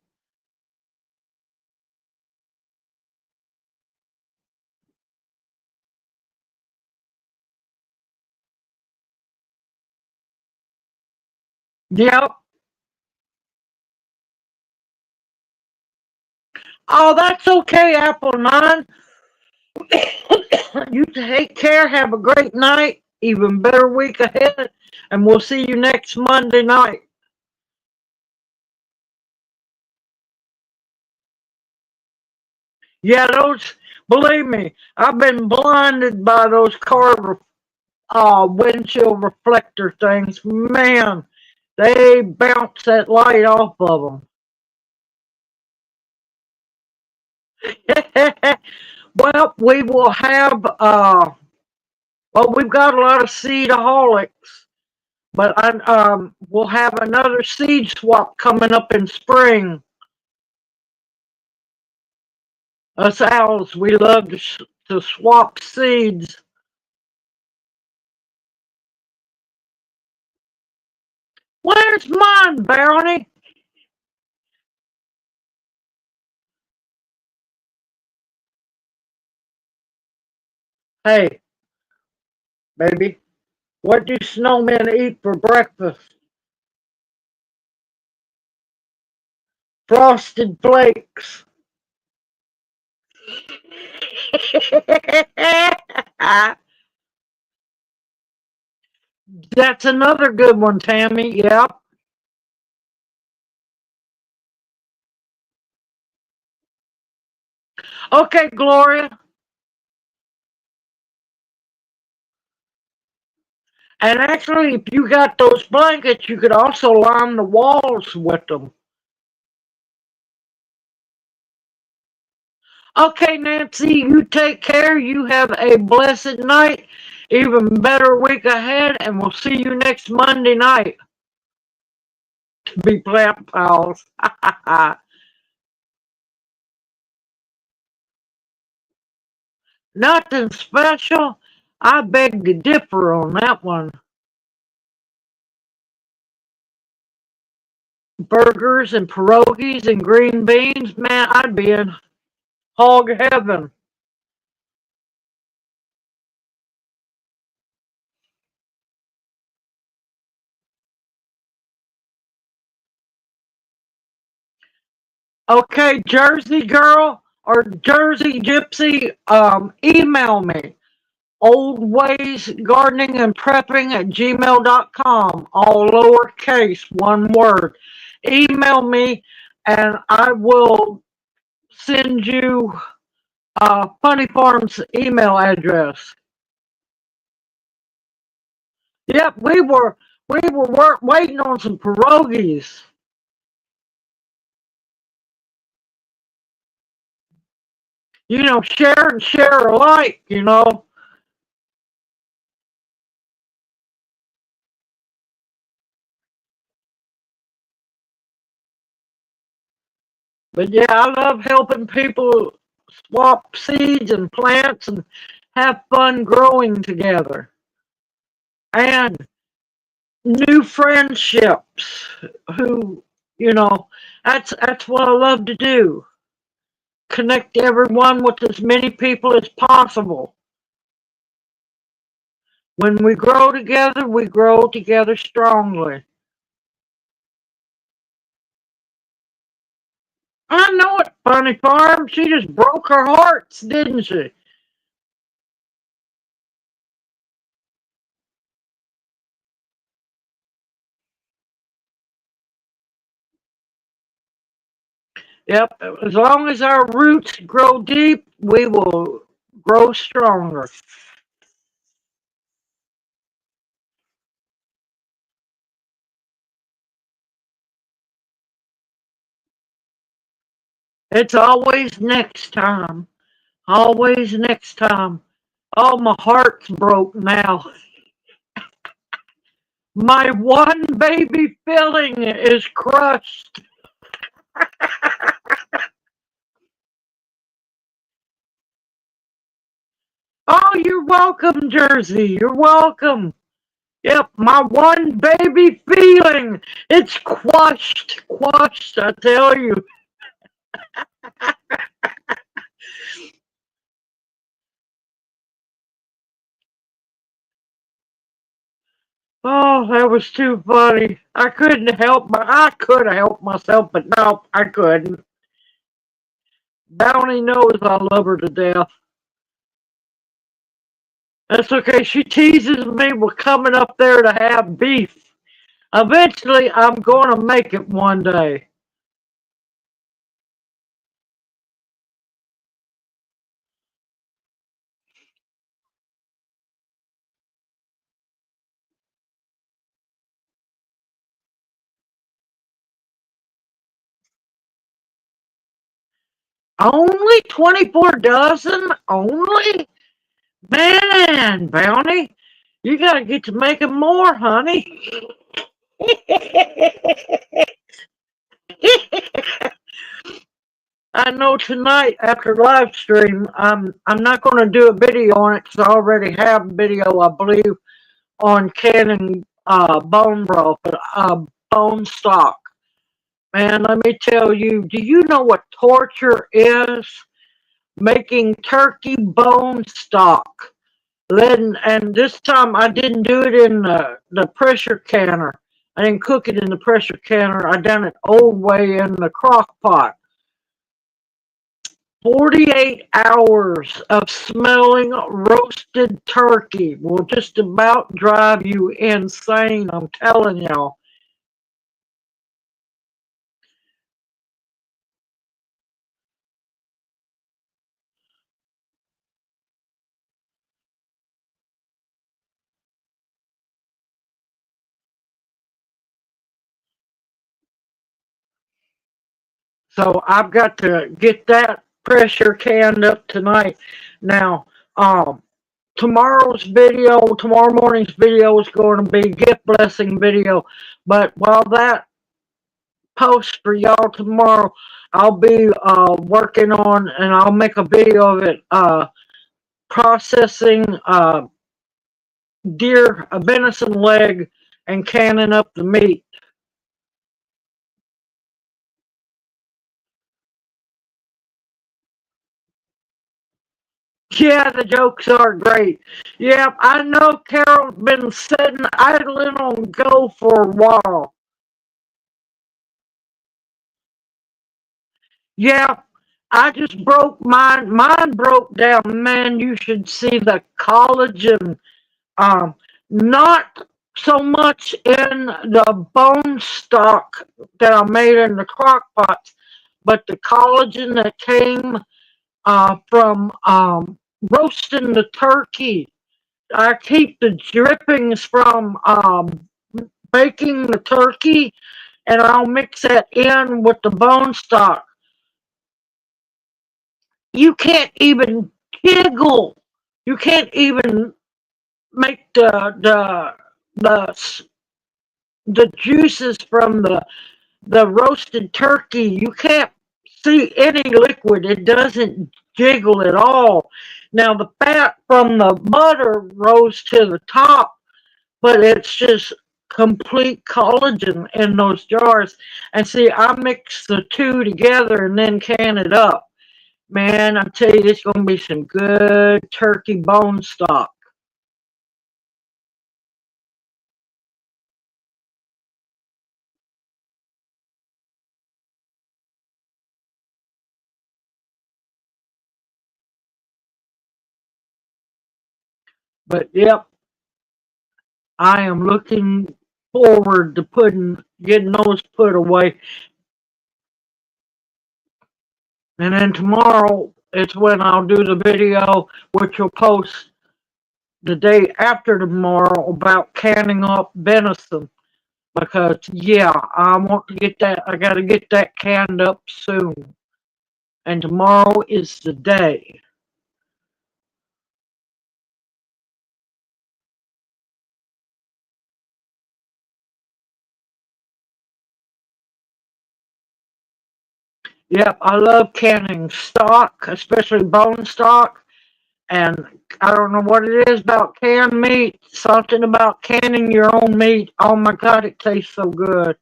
Yep. Oh, that's okay, Apple 9. You take care. Have a great night. Even better week ahead. And we'll see you next Monday night. Yeah, believe me, I've been blinded by those car windshield reflector things. Man, they bounce that light off of them. Well, we will have, well, we've got a lot of seedaholics, but we'll have another seed swap coming up in spring. Us owls, we love to swap seeds. Where's mine, Brownie? Hey, baby, what do snowmen eat for breakfast? Frosted flakes. That's another good one, Tammy. Yep. Okay, Gloria. And actually, if you got those blankets, you could also line the walls with them. Okay, Nancy, you take care. You have a blessed night. Even better week ahead, and we'll see you next Monday night. To be plant pals. Nothing special. I beg to differ on that one. Burgers and pierogies and green beans, man, I'd be in hog heaven. Okay, Jersey girl or Jersey gypsy, email me oldwaysgardeningandprepping@gmail.com, all lowercase, one word. Email me and I will send you Funny Farm's email address. Yep, we were waiting on some pierogies. Share and share alike. But yeah, I love helping people swap seeds and plants and have fun growing together. And new friendships who, you know, that's what I love to do. Connect everyone with as many people as possible. When we grow together strongly. I know it, Funny Farm. She just broke her hearts, didn't she? Yep. As long as our roots grow deep, we will grow stronger. It's always next time. Always next time. Oh, my heart's broke now. My one baby filling is crushed. Oh, you're welcome, Jersey. You're welcome. Yep, my one baby feeling. It's quashed, I tell you. Oh, that was too funny. I could have helped myself, but no, I couldn't. Bounty knows I love her to death. That's okay. She teases me with coming up there to have beef. Eventually, I'm going to make it one day. Only 24 dozen? Only? Man, Bounty, you got to get to making more, honey. I know tonight after live stream, I'm not going to do a video on it because I already have a video, I believe, on canning bone broth, bone stock. Man, let me tell you, do you know what torture is? Making turkey bone stock. And this time I didn't do it in the pressure canner. I didn't cook it in the pressure canner. I done it old way in the crock pot. 48 hours of smelling roasted turkey will just about drive you insane, I'm telling y'all. So I've got to get that pressure canned up tonight. Now, tomorrow morning's video is going to be gift blessing video. But while that posts for y'all tomorrow, I'll be working on, and I'll make a video of it, processing a venison leg and canning up the meat. Yeah, the jokes are great. Yeah, I know Carol's been sitting idling on go for a while. Yeah, I just broke mine. Mine broke down. Man, you should see the collagen. Um, Not so much in the bone stock that I made in the crock pots, but the collagen that came from roasting the turkey. I keep the drippings from baking the turkey, and I'll mix that in with the bone stock. You can't even jiggle. You can't even make the the juices from the roasted turkey. You can't see any liquid. It doesn't jiggle at all. Now the fat from the butter rose to the top, but it's just complete collagen in those jars. And see, I mix the two together and then can it up. Man, I tell you, it's going to be some good turkey bone stock. But yep, I am looking forward to getting those put away. And then tomorrow it's when I'll do the video, which will post the day after tomorrow about canning up venison. Because yeah, I want to get that. I got to get that canned up soon. And tomorrow is the day. Yep, I love canning stock, especially bone stock. And I don't know what it is about canned meat. Something about canning your own meat. Oh my God, it tastes so good.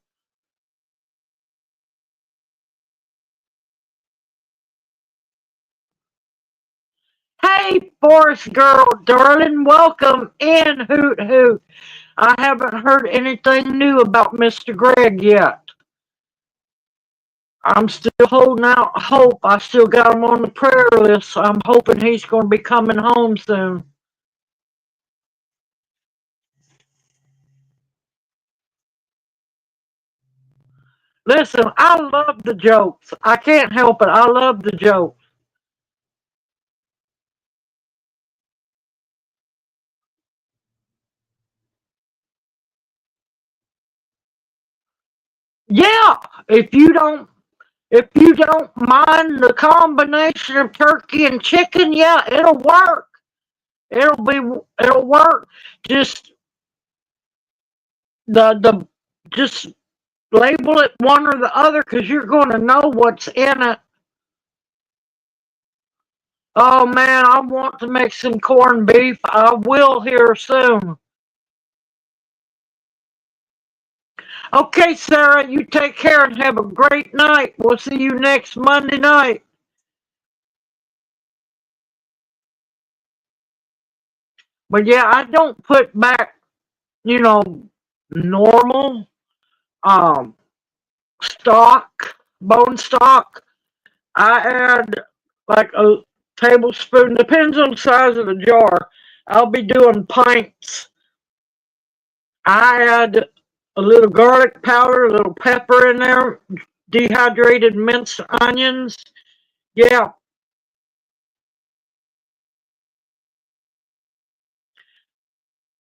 Hey, Forest Girl, darling, welcome in, Hoot Hoot. I haven't heard anything new about Mr. Greg yet. I'm still holding out hope. I still got him on the prayer list. So I'm hoping he's going to be coming home soon. Listen, I love the jokes. I can't help it. I love the jokes. Yeah, if you don't if you don't mind the combination of turkey and chicken, yeah, it'll work. It'll be it'll work. Just the just label it one or the other because you're going to know what's in it. Oh man, I want to make some corned beef. I will here soon. Okay, Sarah, you take care and have a great night. We'll see you next Monday night. But yeah, I don't put back, you know, normal um stock, bone stock. I add like a tablespoon, depends on the size of the jar. I'll be doing pints. I add a little garlic powder, a little pepper in there, dehydrated minced onions. Yeah,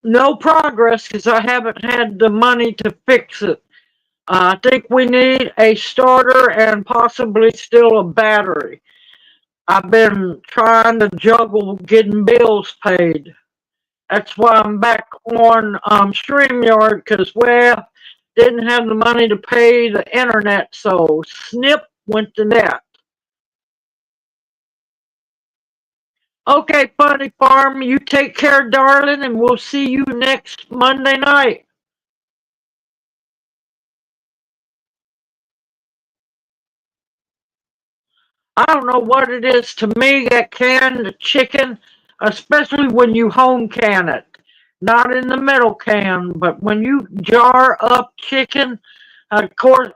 no progress because I haven't had the money to fix it. I think we need a starter and possibly still a battery. I've been trying to juggle getting bills paid. That's why I'm back on StreamYard because, well, didn't have the money to pay the internet, so snip went to net. Okay, Funny Farm, you take care, darling, and we'll see you next Monday night. I don't know what it is to me that canned chicken, especially when you home can it. Not in the middle can, but when you jar up chicken, of course,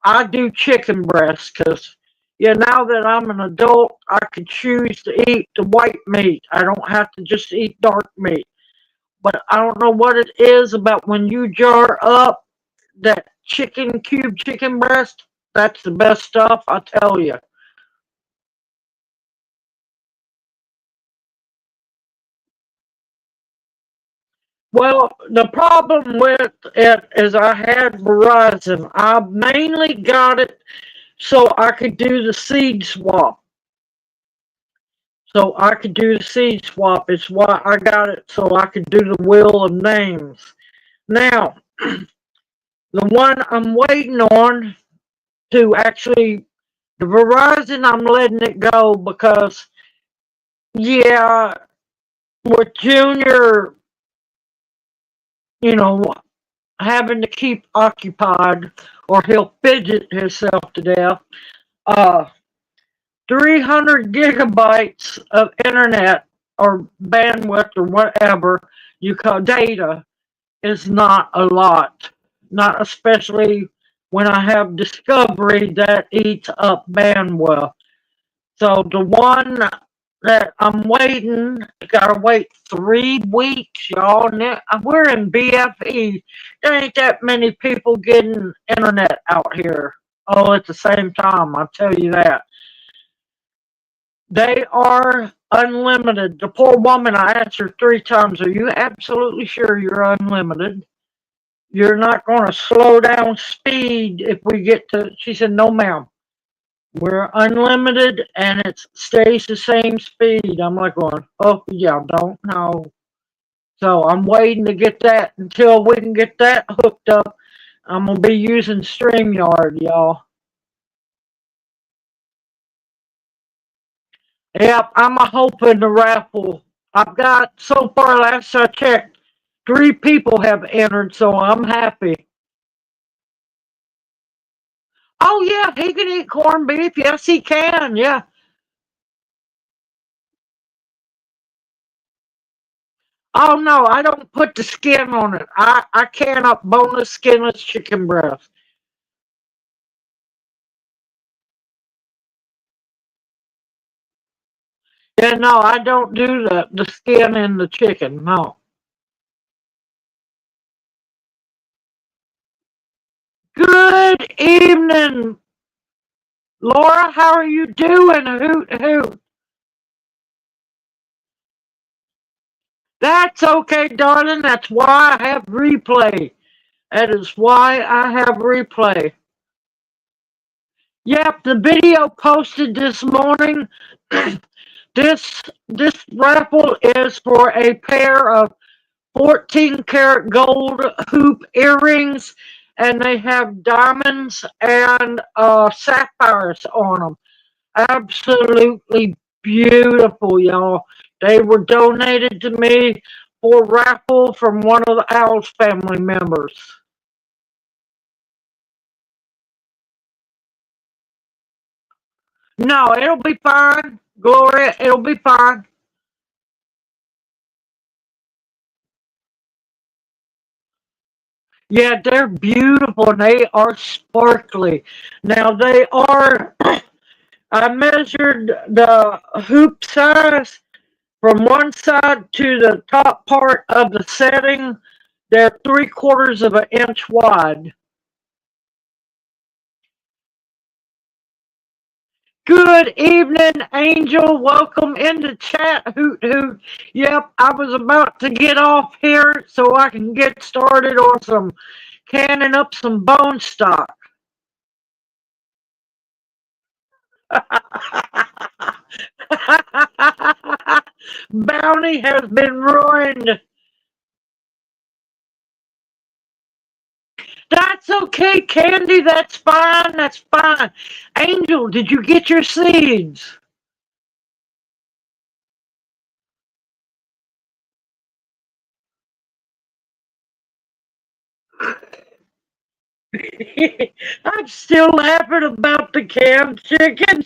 I do chicken breast because Yeah, now that I'm an adult, I can choose to eat the white meat. I don't have to just eat dark meat. But I don't know what it is about when you jar up that cube chicken breast. That's the best stuff, I tell you. Well, the problem with it is I had Verizon. I mainly got it so I could do the seed swap. So I could do the seed swap. It's why I got it so I could do the wheel of names. Now, the one I'm waiting on to actually, the Verizon, I'm letting it go because, yeah, with Junior, you know, having to keep occupied or he'll fidget himself to death. Uh, 300 gigabytes of internet or bandwidth or whatever you call data is not a lot. Not especially when I have Discovery that eats up bandwidth. So the one that I'm waiting, gotta wait 3 weeks, y'all. We're in BFE. There ain't that many people getting internet out here all at the same time, I'll tell you that. They are unlimited. The poor woman, I asked her 3 times, are you absolutely sure you're unlimited? You're not going to slow down speed if we get to, she said, no ma'am. We're unlimited and it stays the same speed. I'm like going, oh yeah, don't know. So I'm waiting to get that until we can get that hooked up. I'm gonna be using StreamYard, y'all. Yep, I'm a hope in the raffle. I've got so far last I checked, 3 people have entered, so I'm happy. Oh yeah, he can eat corned beef. Yes, he can. Yeah. Oh no, I don't put the skin on it. I can up boneless, skinless chicken breast. Yeah, no, I don't do the skin in the chicken. No. Good evening, Laura. How are you doing? Hoot hoot. That's okay, darling. That's why I have replay. That is why I have replay. Yep, the video posted this morning. This raffle is for a pair of 14 karat gold hoop earrings, and they have diamonds and sapphires on them. Absolutely beautiful, y'all. They were donated to me for raffle from one of the OWLS family members. No, it'll be fine, Gloria. It'll be fine. Yeah, they're beautiful and they are sparkly. Now they are. I measured the hoop size from one side to the top part of the setting. They're 3/4 of an inch wide. Good evening, Angel. Welcome into chat. Hoot hoot. Yep, I was about to get off here so I can get started on some canning up some bone stock. Bounty has been ruined. That's okay, Candy. That's fine. That's fine. Angel, did you get your seeds? I'm still laughing about the canned chicken.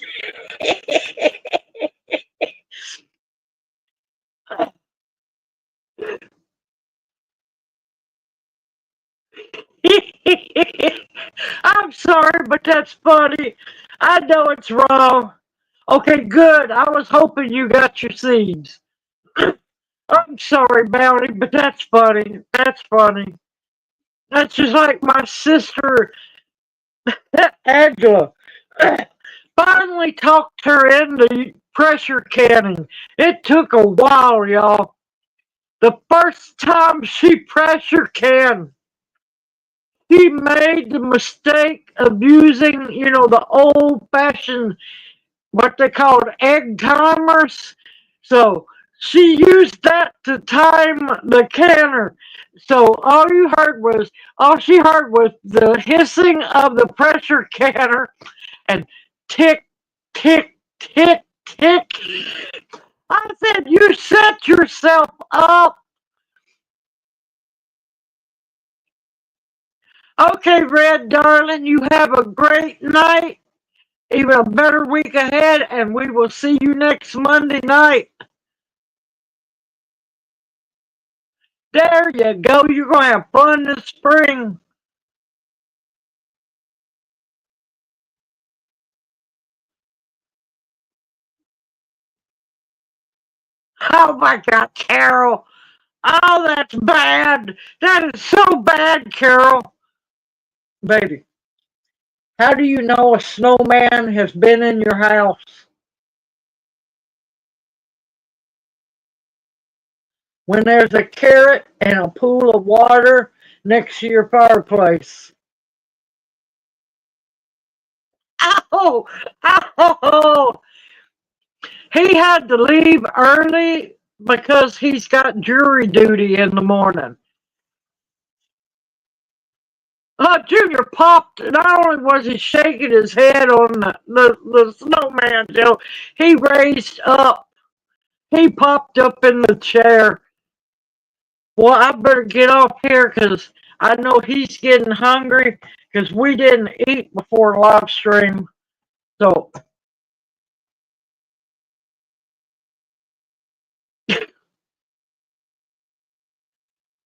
I'm sorry, but that's funny. I know it's wrong. Okay, good. I was hoping you got your seeds. I'm sorry, Bounty, but that's funny. That's funny. That's just like my sister, Angela. Finally talked her into pressure canning. It took a while, y'all. The first time she pressure canned, he made the mistake of using, the old fashioned, what they called egg timers. So she used that to time the canner. So all she heard was the hissing of the pressure canner and tick, tick, tick, tick. I said, you set yourself up. Okay, Red, darling, you have a great night, even a better week ahead, and we will see you next Monday night. There you go. You're going to have fun this spring. Oh my God, Carol. Oh, that's bad. That is so bad, Carol. Baby, how do you know a snowman has been in your house? When there's a carrot and a pool of water next to your fireplace. Oh, oh, he had to leave early because he's got jury duty in the morning. Junior popped. Not only was he shaking his head on the snowman, Joe, he raised up. He popped up in the chair. Well, I better get off here because I know he's getting hungry because we didn't eat before live stream. So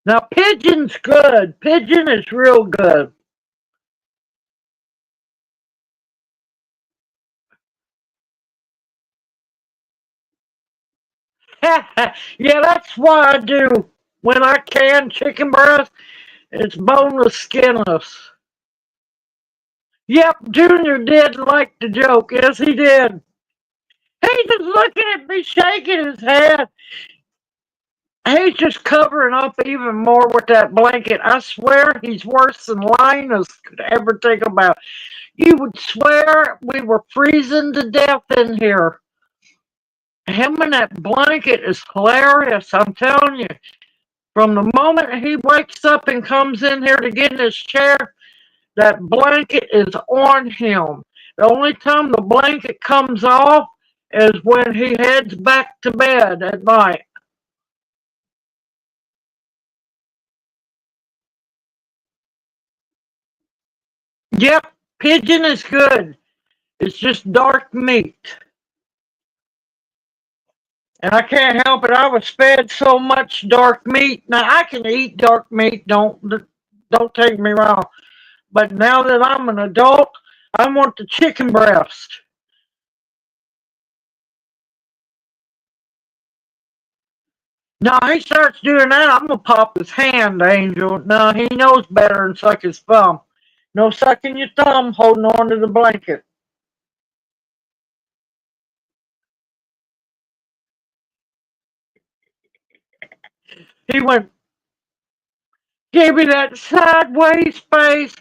now pigeon's good. Pigeon is real good. Yeah, that's why I do when I can chicken breast. It's boneless, skinless. Yep, Junior did like the joke. Yes, he did. He's just looking at me, shaking his head. He's just covering up even more with that blanket. I swear he's worse than Linus could ever think about. You would swear we were freezing to death in here. Him and that blanket is hilarious, I'm telling you. From the moment he wakes up and comes in here to get in his chair, that blanket is on him. The only time the blanket comes off is when he heads back to bed at night. Yep, pigeon is good. It's just dark meat. And I can't help it. I was fed so much dark meat. Now I can eat dark meat. Don't take me wrong. But now that I'm an adult, I want the chicken breast. No, he starts doing that, I'm gonna pop his hand, Angel. No, he knows better than suck his thumb. No sucking your thumb, holding on to the blanket. He went, gave me that sideways face.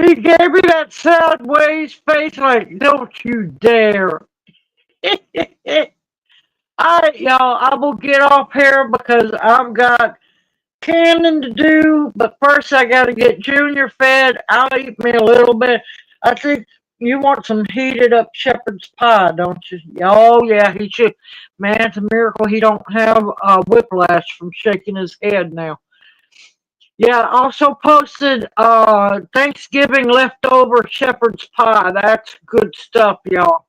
He gave me that sideways face like, don't you dare. Alright, y'all, I will get off here because I've got canning to do, but first I gotta get Junior fed. I'll eat me a little bit. I think you want some heated up shepherd's pie, don't you? Oh yeah, he should. Man, it's a miracle he don't have whiplash from shaking his head now. Yeah, also posted Thanksgiving leftover shepherd's pie. That's good stuff, y'all.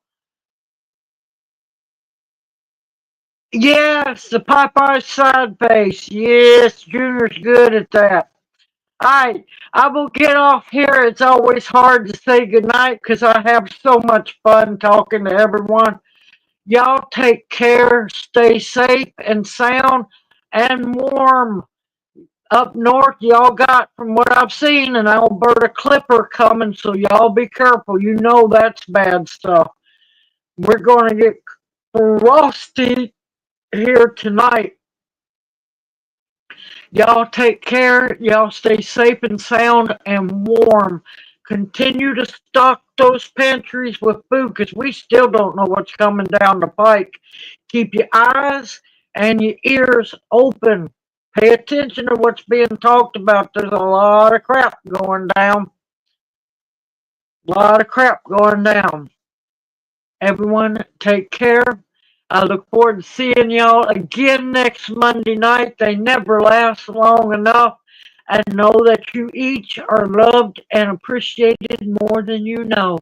Yes, the Popeye side face. Yes, Junior's good at that. Alright, I will get off here. It's always hard to say goodnight because I have so much fun talking to everyone. Y'all take care, stay safe and sound and warm. Up north, y'all got, from what I've seen, an Alberta clipper coming, so y'all be careful. You know that's bad stuff. We're going to get frosty here tonight. Y'all take care. Y'all stay safe and sound and warm. Continue to stock those pantries with food because we still don't know what's coming down the pike. Keep your eyes and your ears open. Pay attention to what's being talked about. There's a lot of crap going down. A lot of crap going down. Everyone, take care. I look forward to seeing y'all again next Monday night. They never last long enough. And know that you each are loved and appreciated more than you know.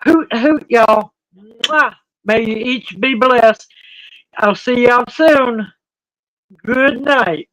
Hoot, hoot, y'all. Mwah. May you each be blessed. I'll see y'all soon. Good night.